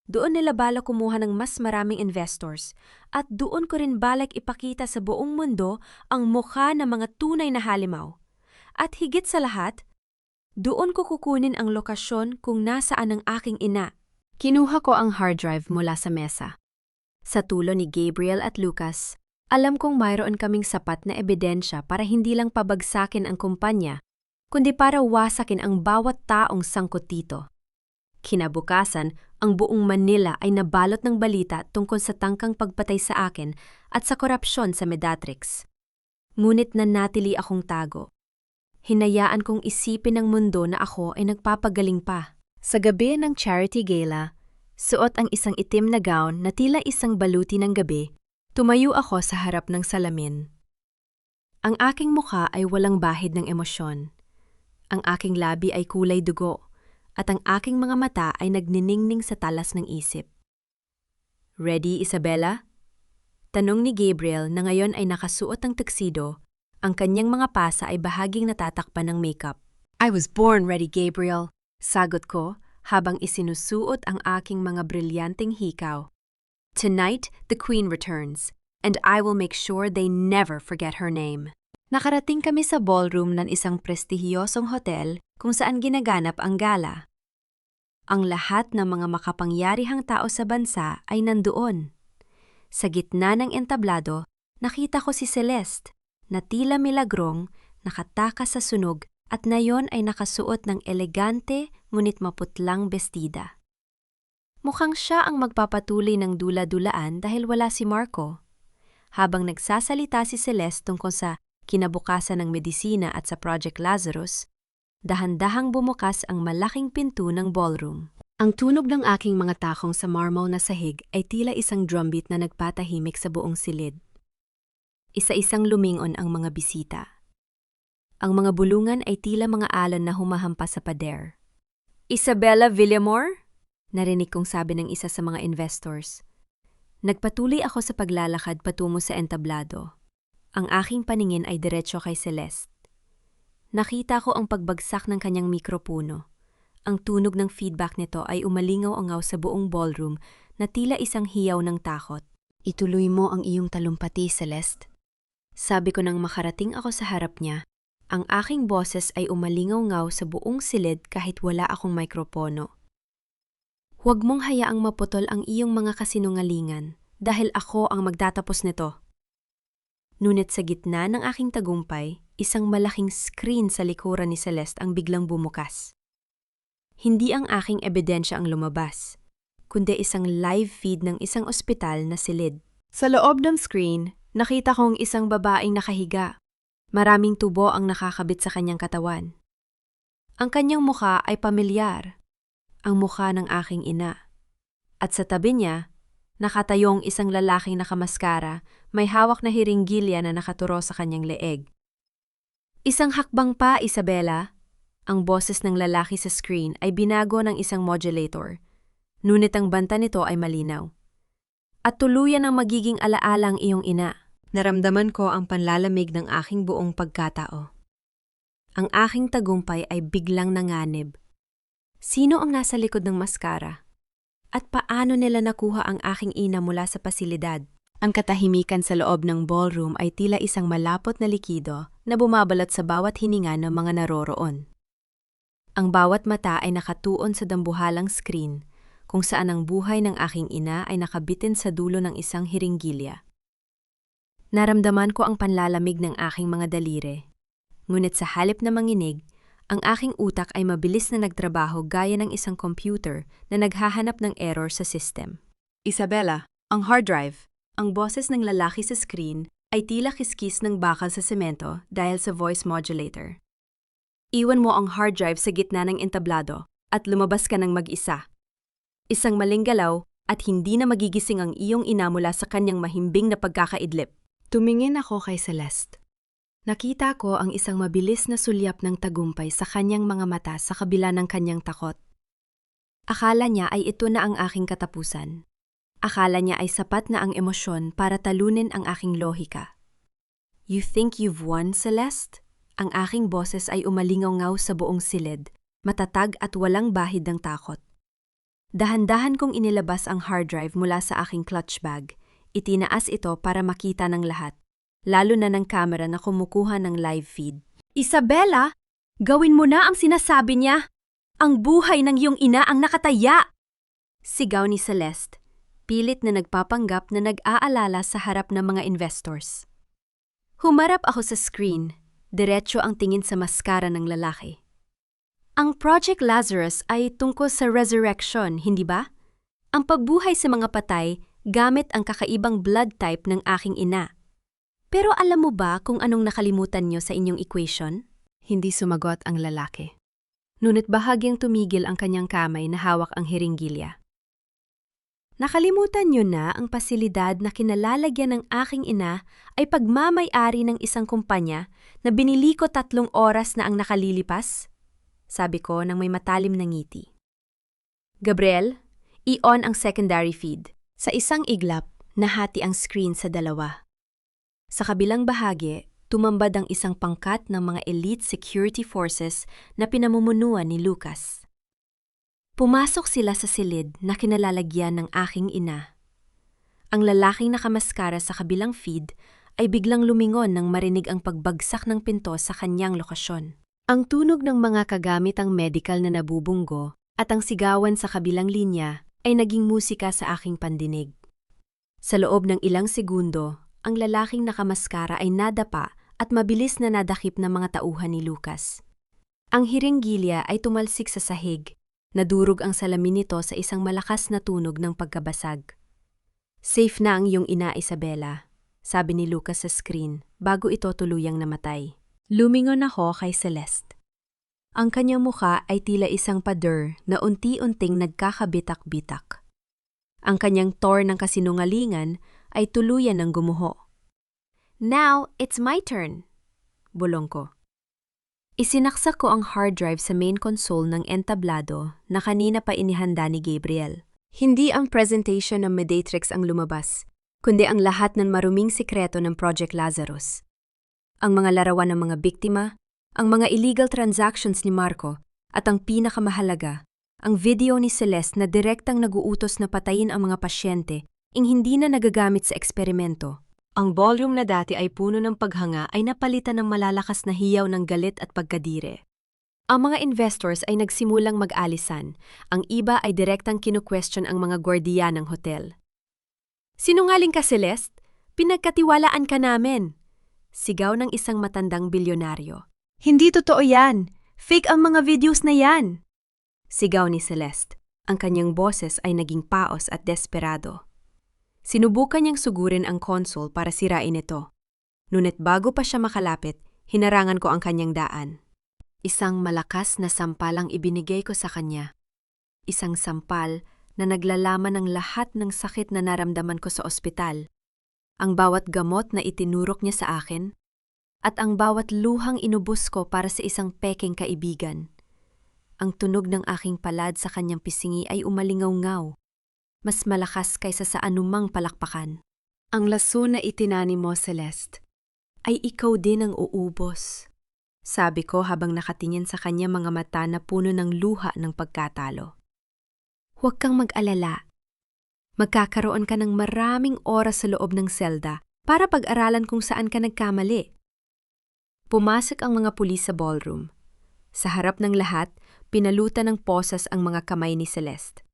Doon nila balak kumuha ng mas maraming investors at doon ko rin balak ipakita sa buong mundo ang mukha ng mga tunay na halimaw. At higit sa lahat, doon ko kukunin ang lokasyon kung nasaan ang aking ina. Kinuha ko ang hard drive mula sa mesa. Sa tulong ni Gabriel at Lucas, alam kong mayroon kaming sapat na ebidensya para hindi lang pabagsakin ang kumpanya, kundi para wasakin ang bawat taong sangkot dito. Kinabukasan, ang buong Manila ay nabalot ng balita tungkol sa tangkang pagpatay sa akin at sa korupsyon sa Medatrix. Ngunit nanatili akong tago. Hinayaan kong isipin ng mundo na ako ay nagpapagaling pa. Sa gabi ng charity gala, suot ang isang itim na gown na tila isang baluti ng gabi, tumayo ako sa harap ng salamin. Ang aking mukha ay walang bahid ng emosyon. Ang aking labi ay kulay dugo. At ang aking mga mata ay nagniningning sa talas ng isip. Ready, Isabella? Tanong ni Gabriel na ngayon ay nakasuot ng tuxedo, ang kanyang mga pasa ay bahaging natatakpan ng makeup. I was born ready, Gabriel. Sagot ko habang isinusuot ang aking mga brilyanteng hikaw. Tonight, the Queen returns, and I will make sure they never forget her name. Nakarating kami sa ballroom ng isang prestihiyosong hotel kung saan ginaganap ang gala. Ang lahat ng mga makapangyarihang tao sa bansa ay nandoon. Sa gitna ng entablado, nakita ko si Celeste, na tila milagrong, nakatakas sa sunog at ngayon ay nakasuot ng elegante ngunit maputlang bestida. Mukhang siya ang magpapatuloy ng dula-dulaan dahil wala si Marco. Habang nagsasalita si Celeste tungkol sa kinabukasan ng medisina at sa Project Lazarus, dahan-dahang bumukas ang malaking pinto ng ballroom. Ang tunog ng aking mga takong sa marble na sahig ay tila isang drumbeat na nagpatahimik sa buong silid. Isa-isang lumingon ang mga bisita. Ang mga bulungan ay tila mga alon na humahampas sa pader. Isabella Villamor? Narinig kong sabi ng isa sa mga investors. Nagpatuloy ako sa paglalakad patungo sa entablado. Ang aking paningin ay diretso kay Celeste. Nakita ko ang pagbagsak ng kanyang mikropono. Ang tunog ng feedback nito ay umalingaw-angaw sa buong ballroom na tila isang hiyaw ng takot. Ituloy mo ang iyong talumpati, Celeste. Sabi ko nang makarating ako sa harap niya. Ang aking boses ay umalingaw-ngaw sa buong silid kahit wala akong mikropono. Huwag mong hayaang maputol ang iyong mga kasinungalingan dahil ako ang magtatapos nito. Ngunit sa gitna ng aking tagumpay, isang malaking screen sa likuran ni Celeste ang biglang bumukas. Hindi ang aking ebidensya ang lumabas, kundi isang live feed ng isang ospital na silid. Sa loob ng screen, nakita kong isang babaeng nakahiga. Maraming tubo ang nakakabit sa kanyang katawan. Ang kanyang mukha ay pamilyar, ang mukha ng aking ina. At sa tabi niya, nakatayong isang lalaking nakamaskara, may hawak na hiringgilya na nakaturo sa kanyang leeg. Isang hakbang pa, Isabella. Ang boses ng lalaki sa screen ay binago ng isang modulator. Ngunit ang banta nito ay malinaw. At tuluyan ang magiging alaala ang iyong ina. Naramdaman ko ang panlalamig ng aking buong pagkatao. Ang aking tagumpay ay biglang nanganib. Sino ang nasa likod ng maskara? At paano nila nakuha ang aking ina mula sa pasilidad? Ang katahimikan sa loob ng ballroom ay tila isang malapot na likido na bumabalot sa bawat hininga ng mga naroroon. Ang bawat mata ay nakatuon sa dambuhalang screen, kung saan ang buhay ng aking ina ay nakabitin sa dulo ng isang hiringgilya. Naramdaman ko ang panlalamig ng aking mga daliri. Ngunit sa halip na manginig, ang aking utak ay mabilis na nagtrabaho gaya ng isang computer na naghahanap ng error sa system. Isabella, ang hard drive. Ang boses ng lalaki sa screen ay tila kiskis ng bakal sa semento dahil sa voice modulator. Iwan mo ang hard drive sa gitna ng entablado at lumabas ka ng mag-isa. Isang maling galaw at hindi na magigising ang iyong ina mula sa kanyang mahimbing na pagkakaidlip. Tumingin ako kay Celeste. Nakita ko ang isang mabilis na sulyap ng tagumpay sa kanyang mga mata sa kabila ng kanyang takot. Akala niya ay ito na ang aking katapusan. Akala niya ay sapat na ang emosyon para talunin ang aking lohika. You think you've won, Celeste? Ang aking boses ay umalingaw-ngaw sa buong silid, matatag at walang bahid ng takot. Dahan-dahan kong inilabas ang hard drive mula sa aking clutch bag. Itinaas ito para makita ng lahat, lalo na ng camera na kumukuha ng live feed. Isabela, gawin mo na ang sinasabi niya. Ang buhay ng iyong ina ang nakataya! Sigaw ni Celeste, pilit na nagpapanggap na nag-aalala sa harap ng mga investors. Humarap ako sa screen, diretso ang tingin sa maskara ng lalaki. Ang Project Lazarus ay tungkol sa resurrection, hindi ba? Ang pagbuhay sa mga patay gamit ang kakaibang blood type ng aking ina. Pero alam mo ba kung anong nakalimutan niyo sa inyong equation? Hindi sumagot ang lalaki. Ngunit bahagyang tumigil ang kanyang kamay na hawak ang hiringgilya. Nakalimutan niyo na ang pasilidad na kinalalagyan ng aking ina ay pagmamay-ari ng isang kumpanya na binili ko 3 oras na ang nakalilipas? Sabi ko nang may matalim na ngiti. Gabriel, i-on ang secondary feed. Sa isang iglap, nahati ang screen sa 2. Sa kabilang bahagi, tumambad ang isang pangkat ng mga elite security forces na pinamumunuan ni Lucas. Pumasok sila sa silid na kinalalagyan ng aking ina. Ang lalaking nakamaskara sa kabilang feed ay biglang lumingon nang marinig ang pagbagsak ng pinto sa kanyang lokasyon. Ang tunog ng mga kagamitang medical na nabubunggo at ang sigawan sa kabilang linya ay naging musika sa aking pandinig. Sa loob ng ilang segundo, ang lalaking nakamaskara ay nadapa at mabilis na nadakip ng mga tauhan ni Lucas. Ang hiringgilya ay tumalsik sa sahig, nadurog ang salamin nito sa isang malakas na tunog ng pagkabasag. Safe na ang iyong ina, Isabela, sabi ni Lucas sa screen bago ito tuluyang namatay. Lumingon ako kay Celeste. Ang kanyang muka ay tila isang pader na unti-unting nagkakabitak-bitak. Ang kanyang tor ng kasinungalingan ay tuluyan ng gumuho. Now, it's my turn, bulong ko. Isinaksak ko ang hard drive sa main console ng entablado na kanina pa inihanda ni Gabriel. Hindi ang presentation ng Mediatrix ang lumabas, kundi ang lahat ng maruming sikreto ng Project Lazarus. Ang mga larawan ng mga biktima, ang mga illegal transactions ni Marco, at ang pinakamahalaga, ang video ni Celeste na direktang naguutos na patayin ang mga pasyente ing hindi na nagagamit sa eksperimento. Ang ballroom na dati ay puno ng paghanga ay napalitan ng malalakas na hiyaw ng galit at pagkadire. Ang mga investors ay nagsimulang mag-alisan, ang iba ay direktang kinu-question ang mga gwardiya ng hotel. Sinungaling ka, Celeste? Pinagkatiwalaan ka namin! Sigaw ng isang matandang bilyonaryo. Hindi totoo yan! Fake ang mga videos na yan! Sigaw ni Celeste. Ang kanyang boses ay naging paos at desperado. Sinubukan niyang sugurin ang console para sirain ito. Ngunit bago pa siya makalapit, hinarangan ko ang kanyang daan. Isang malakas na sampal ang ibinigay ko sa kanya. Isang sampal na naglalaman ng lahat ng sakit na naramdaman ko sa ospital. Ang bawat gamot na itinurok niya sa akin, at ang bawat luhang inubos ko para sa isang peking kaibigan. Ang tunog ng aking palad sa kanyang pisingi ay umalingaw-ngaw, mas malakas kaysa sa anumang palakpakan. Ang lason na itinani mo, Celeste, ay ikaw din ang uubos. Sabi ko habang nakatingin sa kanya mga mata na puno ng luha ng pagkatalo. Huwag kang mag-alala. Magkakaroon ka ng maraming oras sa loob ng selda para pag-aralan kung saan ka nagkamali. Pumasok ang mga pulis sa ballroom. Sa harap ng lahat, pinalutan ng posas ang mga kamay ni Celeste.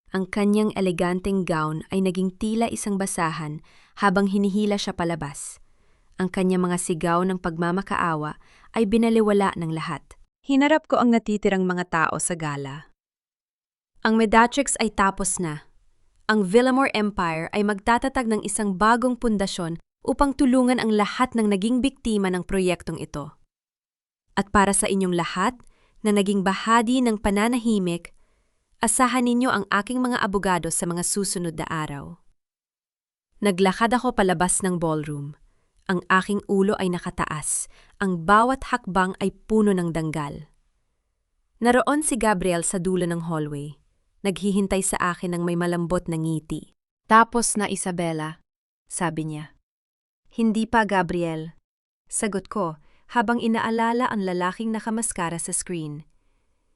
Ang kanyang eleganteng gown ay naging tila isang basahan habang hinihila siya palabas. Ang kanyang mga sigaw ng pagmamakaawa ay binaliwala ng lahat. Hinarap ko ang natitirang mga tao sa gala. Ang Mediatrix ay tapos na. Ang Villamor Empire ay magtatatag ng isang bagong pundasyon upang tulungan ang lahat ng naging biktima ng proyektong ito. At para sa inyong lahat na naging bahagi ng pananahimik, asahan ninyo ang aking mga abogado sa mga susunod na araw. Naglakad ako palabas ng ballroom. Ang aking ulo ay nakataas, ang bawat hakbang ay puno ng danggal. Naroon si Gabriel sa dulo ng hallway. Naghihintay sa akin ng may malambot na ngiti. Tapos na, Isabela, sabi niya. Hindi pa, Gabriel. Sagot ko, habang inaalala ang lalaking nakamaskara sa screen.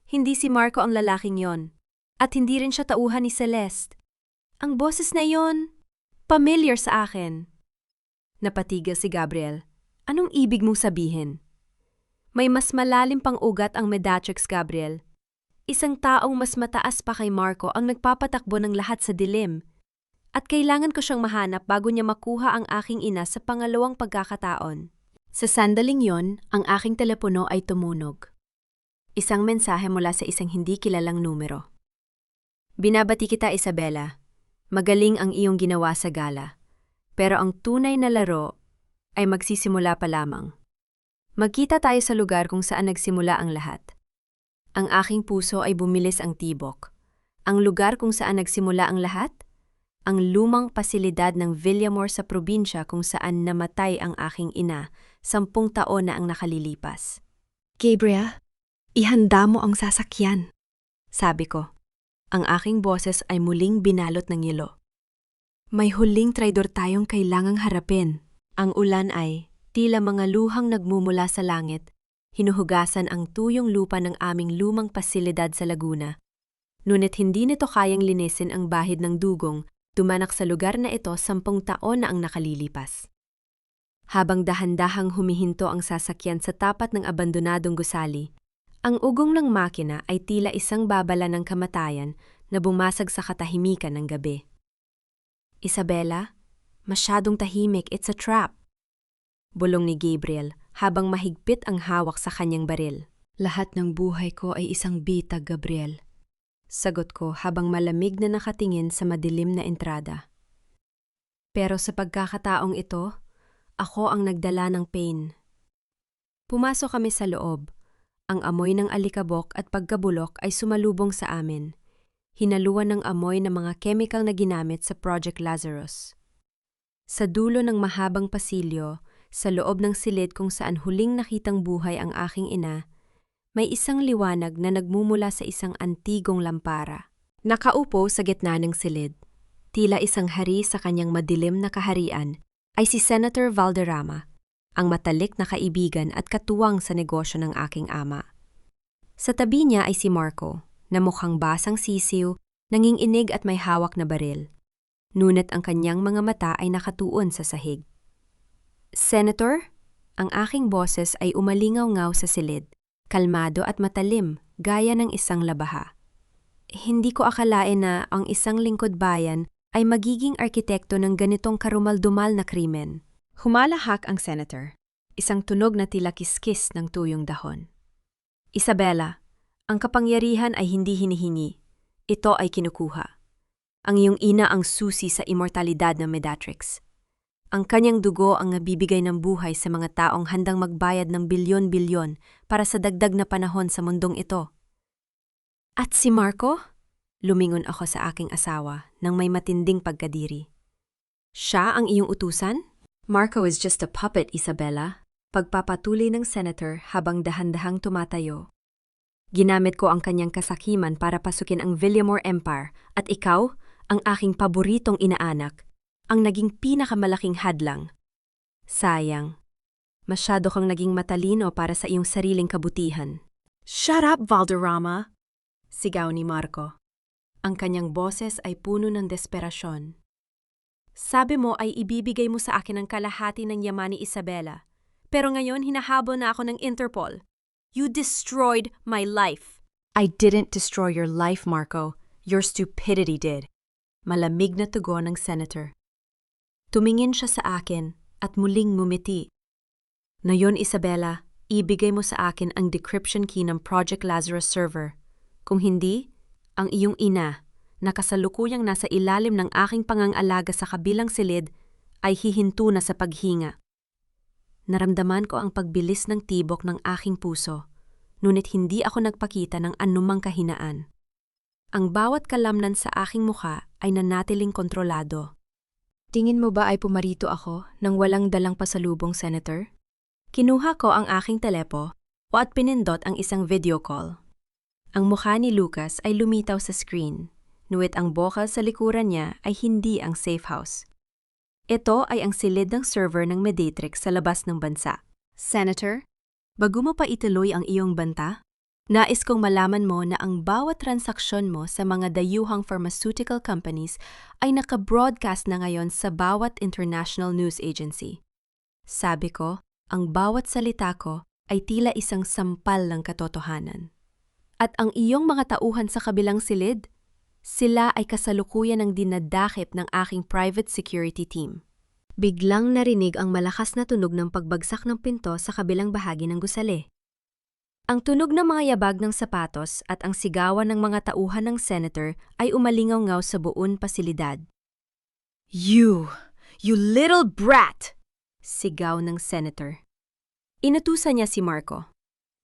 Hindi si Marco ang lalaking yon, at hindi rin siya tauhan ni Celeste. Ang boses na yon, familiar sa akin. Napatigil si Gabriel. Anong ibig mong sabihin? May mas malalim pang ugat ang Medatrix, Gabriel. Isang taong mas mataas pa kay Marco ang nagpapatakbo ng lahat sa dilim. At kailangan ko siyang mahanap bago niya makuha ang aking ina sa pangalawang pagkakataon. Sa sandaling yon, ang aking telepono ay tumunog. Isang mensahe mula sa isang hindi kilalang numero. Binabati kita, Isabela. Magaling ang iyong ginawa sa gala. Pero ang tunay na laro ay magsisimula pa lamang. Magkita tayo sa lugar kung saan nagsimula ang lahat. Ang aking puso ay bumilis ang tibok. Ang lugar kung saan nagsimula ang lahat? Ang lumang pasilidad ng Villamor sa probinsya kung saan namatay ang aking ina 10 taon na ang nakalilipas. Gabriel, ihanda mo ang sasakyan. Sabi ko. Ang aking boses ay muling binalot ng yelo. May huling traidor tayong kailangang harapin. Ang ulan ay tila mga luhang nagmumula sa langit, hinuhugasan ang tuyong lupa ng aming lumang pasilidad sa Laguna. Ngunit hindi nito kayang linisin ang bahid ng dugong, tumanak sa lugar na ito 10 taon na ang nakalilipas. Habang dahan-dahang humihinto ang sasakyan sa tapat ng abandonadong gusali, ang ugong ng makina ay tila isang babala ng kamatayan na bumasag sa katahimikan ng gabi. Isabela, masyadong tahimik, it's a trap. Bulong ni Gabriel habang mahigpit ang hawak sa kanyang baril. Lahat ng buhay ko ay isang bitag, Gabriel. Sagot ko habang malamig na nakatingin sa madilim na entrada. Pero sa pagkakataong ito, ako ang nagdala ng pain. Pumasok kami sa loob. Ang amoy ng alikabok at pagkabulok ay sumalubong sa amin. Hinaluan ng amoy ng mga chemical na ginamit sa Project Lazarus. Sa dulo ng mahabang pasilyo, sa loob ng silid kung saan huling nakitang buhay ang aking ina, may isang liwanag na nagmumula sa isang antigong lampara. Nakaupo sa gitna ng silid, tila isang hari sa kanyang madilim na kaharian, ay si Senator Valderrama, ang matalik na kaibigan at katuwang sa negosyo ng aking ama. Sa tabi niya ay si Marco, na mukhang basang sisiw, nanginginig at may hawak na baril. Ngunit ang kanyang mga mata ay nakatuon sa sahig. Senator, ang aking boses ay umalingaw-ngaw sa silid. Kalmado at matalim, gaya ng isang labaha. Hindi ko akalain na ang isang lingkod bayan ay magiging arkitekto ng ganitong karumaldumal na krimen. Humalahak ang senator, isang tunog na tila kiskis ng tuyong dahon. Isabela, ang kapangyarihan ay hindi hinihingi. Ito ay kinukuha. Ang iyong ina ang susi sa immortalidad ng Medatrix. Ang kanyang dugo ang nabibigay ng buhay sa mga taong handang magbayad ng bilyon-bilyon para sa dagdag na panahon sa mundong ito. At si Marco? Lumingon ako sa aking asawa nang may matinding pagkadiri. Siya ang iyong utusan? Marco is just a puppet, Isabela. Pagpapatuloy ng senator habang dahan-dahang tumatayo. Ginamit ko ang kanyang kasakiman para pasukin ang Villamor Empire at ikaw, ang aking paboritong inaanak, ang naging pinakamalaking hadlang. Sayang, masyado kang naging matalino para sa iyong sariling kabutihan. Shut up, Valderrama! Sigaw ni Marco. Ang kanyang boses ay puno ng desperasyon. Sabi mo ay ibibigay mo sa akin ang kalahati ng yaman ni Isabela. Pero ngayon hinahabol na ako ng Interpol. You destroyed my life. I didn't destroy your life, Marco. Your stupidity did. Malamig na tugon ng senator. Tumingin siya sa akin at muling ngumiti. Ngayon, Isabela, ibigay mo sa akin ang decryption key ng Project Lazarus server. Kung hindi, ang iyong ina, na kasalukuyang nasa ilalim ng aking pangangalaga sa kabilang silid, ay hihinto na sa paghinga. Naramdaman ko ang pagbilis ng tibok ng aking puso, ngunit hindi ako nagpakita ng anumang kahinaan. Ang bawat kalamnan sa aking mukha ay nanatiling kontrolado. Tingin mo ba ay pumarito ako nang walang dalang pasalubong, Senator? Kinuha ko ang aking telepo at pinindot ang isang video call. Ang mukha ni Lucas ay lumitaw sa screen, ngunit ang bokal sa likuran niya ay hindi ang safe house. Ito ay ang silid ng server ng Medatrix sa labas ng bansa. Senator, Bago mo pa ituloy ang iyong banta, nais kong malaman mo na ang bawat transaksyon mo sa mga dayuhang pharmaceutical companies ay naka-broadcast na ngayon sa bawat international news agency. Sabi ko, ang bawat salita ko ay tila isang sampal ng katotohanan. At ang iyong mga tauhan sa kabilang silid, sila ay kasalukuyan ng dinadakip ng aking private security team. Biglang narinig ang malakas na tunog ng pagbagsak ng pinto sa kabilang bahagi ng gusali. Ang tunog ng mga yabag ng sapatos at ang sigawan ng mga tauhan ng senator ay umalingaw-ngaw sa buong pasilidad. You little brat! Sigaw ng senator. Inutusan niya si Marco.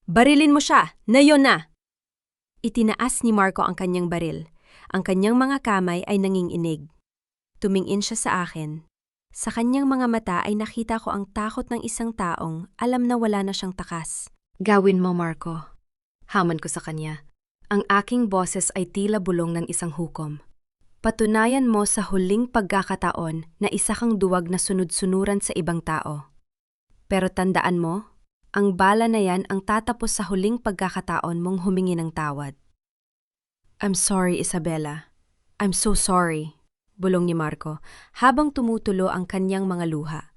Barilin mo siya! Nayon na! Itinaas ni Marco ang kanyang baril. Ang kanyang mga kamay ay nanginginig. Tumingin siya sa akin. Sa kanyang mga mata ay nakita ko ang takot ng isang taong alam na wala na siyang takas. Gawin mo, Marco. Hamon ko sa kanya. Ang aking boses ay tila bulong ng isang hukom. Patunayan mo sa huling pagkakataon na isa kang duwag na sunod-sunuran sa ibang tao. Pero tandaan mo, ang bala na yan ang tatapos sa huling pagkakataon mong humingi ng tawad. I'm sorry, Isabella. I'm so sorry. Bulong ni Marco, habang tumutulo ang kanyang mga luha.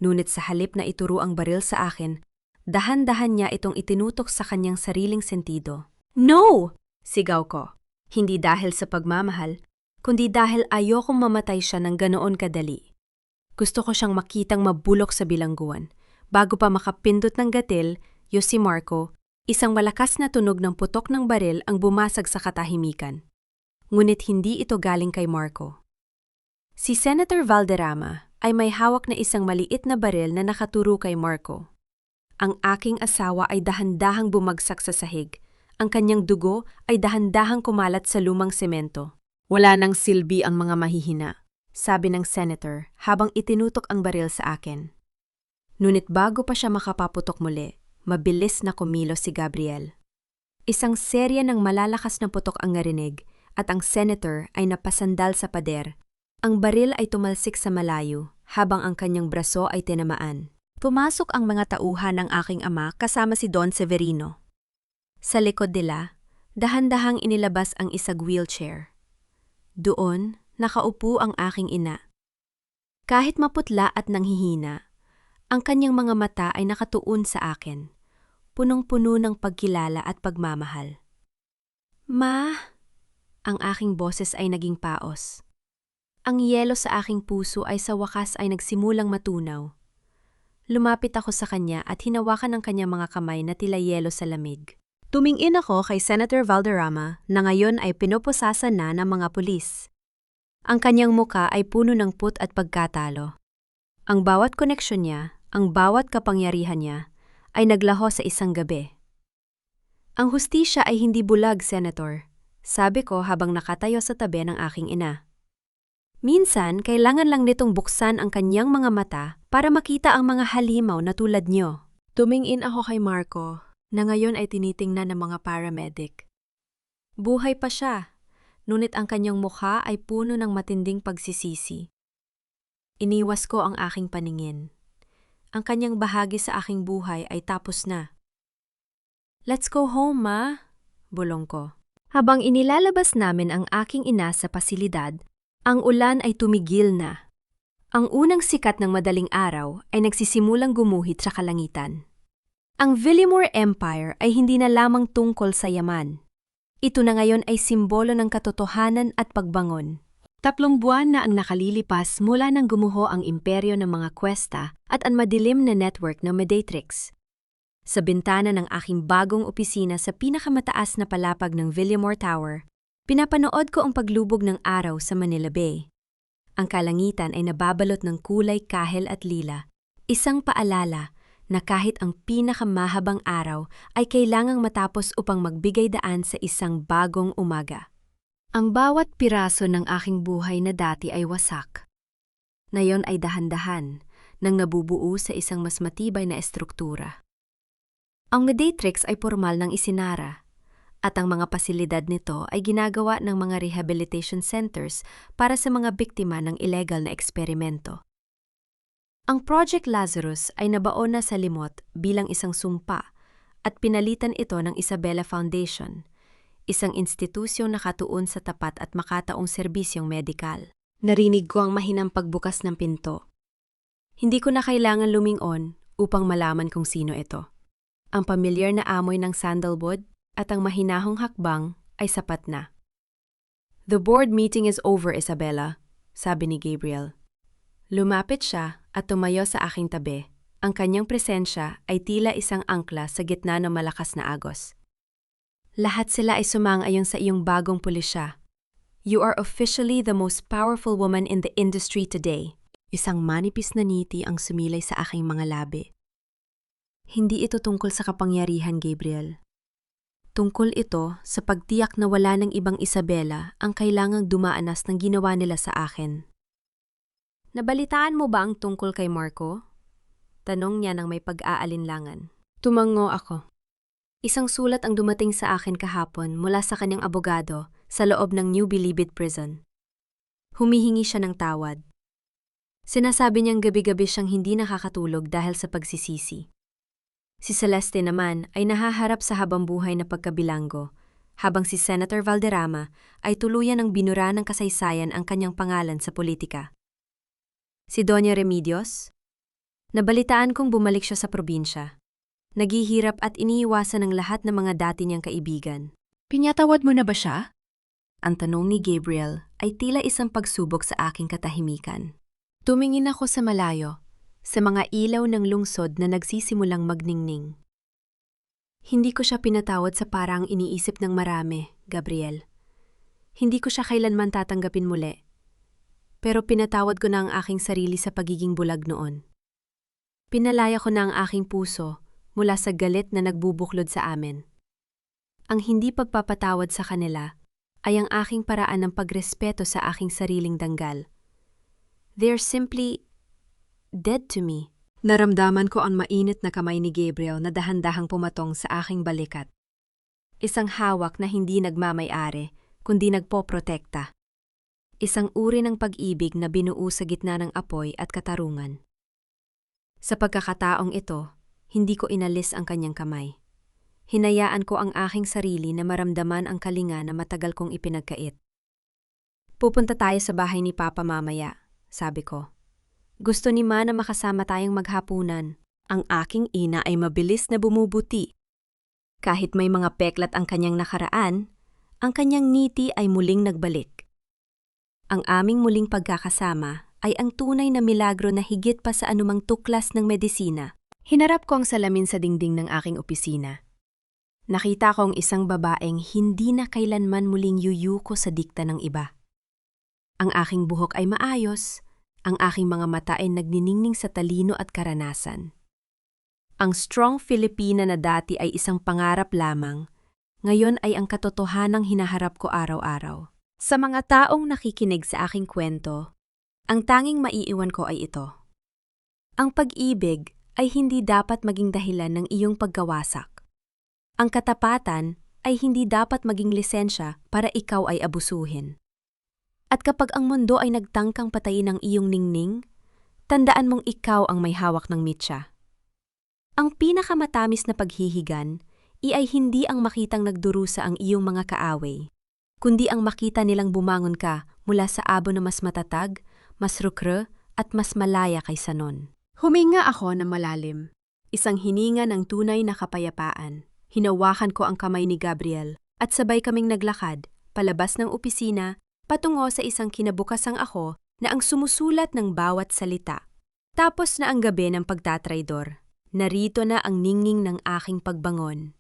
Ngunit sa halip na ituro ang baril sa akin, dahan-dahan niya itong itinutok sa kanyang sariling sentido. No! Sigaw ko. Hindi dahil sa pagmamahal, kundi dahil ayokong mamatay siya ng ganoon kadali. Gusto ko siyang makitang mabulok sa bilangguan. Bago pa makapindot ng gatil, si Marco, isang malakas na tunog ng putok ng baril ang bumasag sa katahimikan. Ngunit hindi ito galing kay Marco. Si Senator Valderrama ay may hawak na isang maliit na baril na nakaturo kay Marco. Ang aking asawa ay dahan-dahang bumagsak sa sahig. Ang kanyang dugo ay dahan-dahang kumalat sa lumang semento. Wala nang silbi ang mga mahihina, sabi ng senator habang itinutok ang baril sa akin. Ngunit bago pa siya makapaputok muli, mabilis na kumilos si Gabriel. Isang serya ng malalakas na putok ang narinig at ang senator ay napasandal sa pader. Ang baril ay tumalsik sa malayo habang ang kanyang braso ay tinamaan. Pumasok ang mga tauhan ng aking ama kasama si Don Severino. Sa likod nila, dahan-dahang inilabas ang isang wheelchair. Doon, nakaupo ang aking ina. Kahit maputla at nanghihina, ang kanyang mga mata ay nakatuon sa akin, punong-puno ng pagkilala at pagmamahal. Ma! Ang aking boses ay naging paos. Ang yelo sa aking puso ay sa wakas ay nagsimulang matunaw. Lumapit ako sa kanya at hinawakan ang kanyang mga kamay na tila yelo sa lamig. Tumingin ako kay Senator Valderrama na ngayon ay pinoposasan na ng mga pulis. Ang kanyang muka ay puno ng put at pagkatalo. Ang bawat koneksyon niya, ang bawat kapangyarihan niya, ay naglaho sa isang gabi. Ang hustisya ay hindi bulag, Senator, sabi ko habang nakatayo sa tabi ng aking ina. Minsan, kailangan lang nitong buksan ang kanyang mga mata para makita ang mga halimaw na tulad niyo. Tumingin ako kay Marco, na ngayon ay tinitingnan ng mga paramedic. Buhay pa siya, ngunit ang kanyang mukha ay puno ng matinding pagsisisi. Iniwas ko ang aking paningin. Ang kanyang bahagi sa aking buhay ay tapos na. Let's go home, Ma, bulong ko. Habang inilalabas namin ang aking ina sa pasilidad, ang ulan ay tumigil na. Ang unang sikat ng madaling araw ay nagsisimulang gumuhit sa kalangitan. Ang Villamor Empire ay hindi na lamang tungkol sa yaman. Ito na ngayon ay simbolo ng katotohanan at pagbangon. 3 buwan na ang nakalilipas mula nang gumuho ang imperyo ng mga Cuesta at ang madilim na network ng Mediatrix. Sa bintana ng aking bagong opisina sa pinakamataas na palapag ng Villamor Tower, pinapanood ko ang paglubog ng araw sa Manila Bay. Ang kalangitan ay nababalot ng kulay kahel at lila, isang paalala na kahit ang pinakamahabang araw ay kailangang matapos upang magbigay daan sa isang bagong umaga. Ang bawat piraso ng aking buhay na dati ay wasak. Ngayon ay dahan-dahan nang nabubuo sa isang mas matibay na estruktura. Ang Mediatrix ay formal ng isinara, at ang mga pasilidad nito ay ginagawa ng mga rehabilitation centers para sa mga biktima ng illegal na eksperimento. Ang Project Lazarus ay nabaon na sa limot bilang isang sumpa at pinalitan ito ng Isabela Foundation, isang institusyong nakatuon sa tapat at makataong serbisyong medikal. Narinig ko ang mahinang pagbukas ng pinto. Hindi ko na kailangan lumingon upang malaman kung sino ito. Ang pamilyar na amoy ng sandalwood at ang mahinahong hakbang ay sapat na. "The board meeting is over, Isabella," sabi ni Gabriel. Lumapit siya at tumayo sa aking tabi. Ang kanyang presensya ay tila isang angkla sa gitna ng malakas na agos. "Lahat sila ay sumang-ayon sa iyong bagong pulisya. You are officially the most powerful woman in the industry today." Isang manipis na ngiti ang sumilay sa aking mga labi. Hindi ito tungkol sa kapangyarihan, Gabriel. Tungkol ito sa pagtiyak na wala ng ibang Isabela ang kailangang dumaanas ng ginawa nila sa akin. "Nabalitaan mo ba ang tungkol kay Marco?" Tanong niya nang may pag-aalinlangan. Tumango ako. Isang sulat ang dumating sa akin kahapon mula sa kanyang abogado sa loob ng New Bilibid Prison. Humihingi siya ng tawad. Sinasabi niyang gabi-gabi siyang hindi nakakatulog dahil sa pagsisisi. Si Celeste naman ay nahaharap sa habambuhay na pagkabilanggo, habang si Senator Valderrama ay tuluyan ng binura ng kasaysayan ang kanyang pangalan sa politika. Si Doña Remedios? Nabalitaan kong bumalik siya sa probinsya. Naghihirap at iniiwasan ng lahat ng mga dati niyang kaibigan. Pinatawad mo na ba siya? Ang tanong ni Gabriel ay tila isang pagsubok sa aking katahimikan. Tumingin ako sa malayo, sa mga ilaw ng lungsod na nagsisimulang magningning. Hindi ko siya pinatawad sa parang iniisip ng marami, Gabriel. Hindi ko siya kailanman tatanggapin muli. Pero pinatawad ko na ang aking sarili sa pagiging bulag noon. Pinalaya ko na ang aking puso mula sa galit na nagbubuklod sa amin. Ang hindi pagpapatawad sa kanila ay ang aking paraan ng pagrespeto sa aking sariling danggal. They're simply dead to me. Naramdaman ko ang mainit na kamay ni Gabriel na dahan-dahang pumatong sa aking balikat. Isang hawak na hindi nagmamay-ari, kundi nagpoprotekta. Isang uri ng pag-ibig na binuo sa gitna ng apoy at katarungan. Sa pagkakataong ito, hindi ko inalis ang kanyang kamay. Hinayaan ko ang aking sarili na maramdaman ang kalinga na matagal kong ipinagkait. "Pupunta tayo sa bahay ni Papa mamaya," sabi ko. "Gusto ni Ma na makasama tayong maghapunan." Ang aking ina ay mabilis na bumubuti. Kahit may mga peklat ang kanyang nakaraan, ang kanyang ngiti ay muling nagbalik. Ang aming muling pagkakasama ay ang tunay na milagro na higit pa sa anumang tuklas ng medisina. Hinarap ko ang salamin sa dingding ng aking opisina. Nakita ko ang isang babaeng hindi na kailanman muling yuyuko sa dikta ng iba. Ang aking buhok ay maayos, ang aking mga mata ay nagniningning sa talino at karanasan. Ang strong Filipina na dati ay isang pangarap lamang, ngayon ay ang katotohanang hinaharap ko araw-araw. Sa mga taong nakikinig sa aking kwento, ang tanging maiiwan ko ay ito. Ang pag-ibig ay hindi dapat maging dahilan ng iyong pagkawasak. Ang katapatan ay hindi dapat maging lisensya para ikaw ay abusuhin. At kapag ang mundo ay nagtangkang patayin ang iyong ningning, tandaan mong ikaw ang may hawak ng mitsa. Ang pinakamatamis na paghihigan ay hindi ang makitang nagdurusa ang iyong mga kaaway, kundi ang makita nilang bumangon ka mula sa abo na mas matatag, mas rukre at mas malaya kaysa nun. Huminga ako ng malalim. Isang hininga ng tunay na kapayapaan. Hinawakan ko ang kamay ni Gabriel at sabay kaming naglakad, palabas ng opisina, patungo sa isang kinabukasang ako na ang sumusulat ng bawat salita. Tapos na ang gabi ng pagtatraydor. Narito na ang ningning ng aking pagbangon.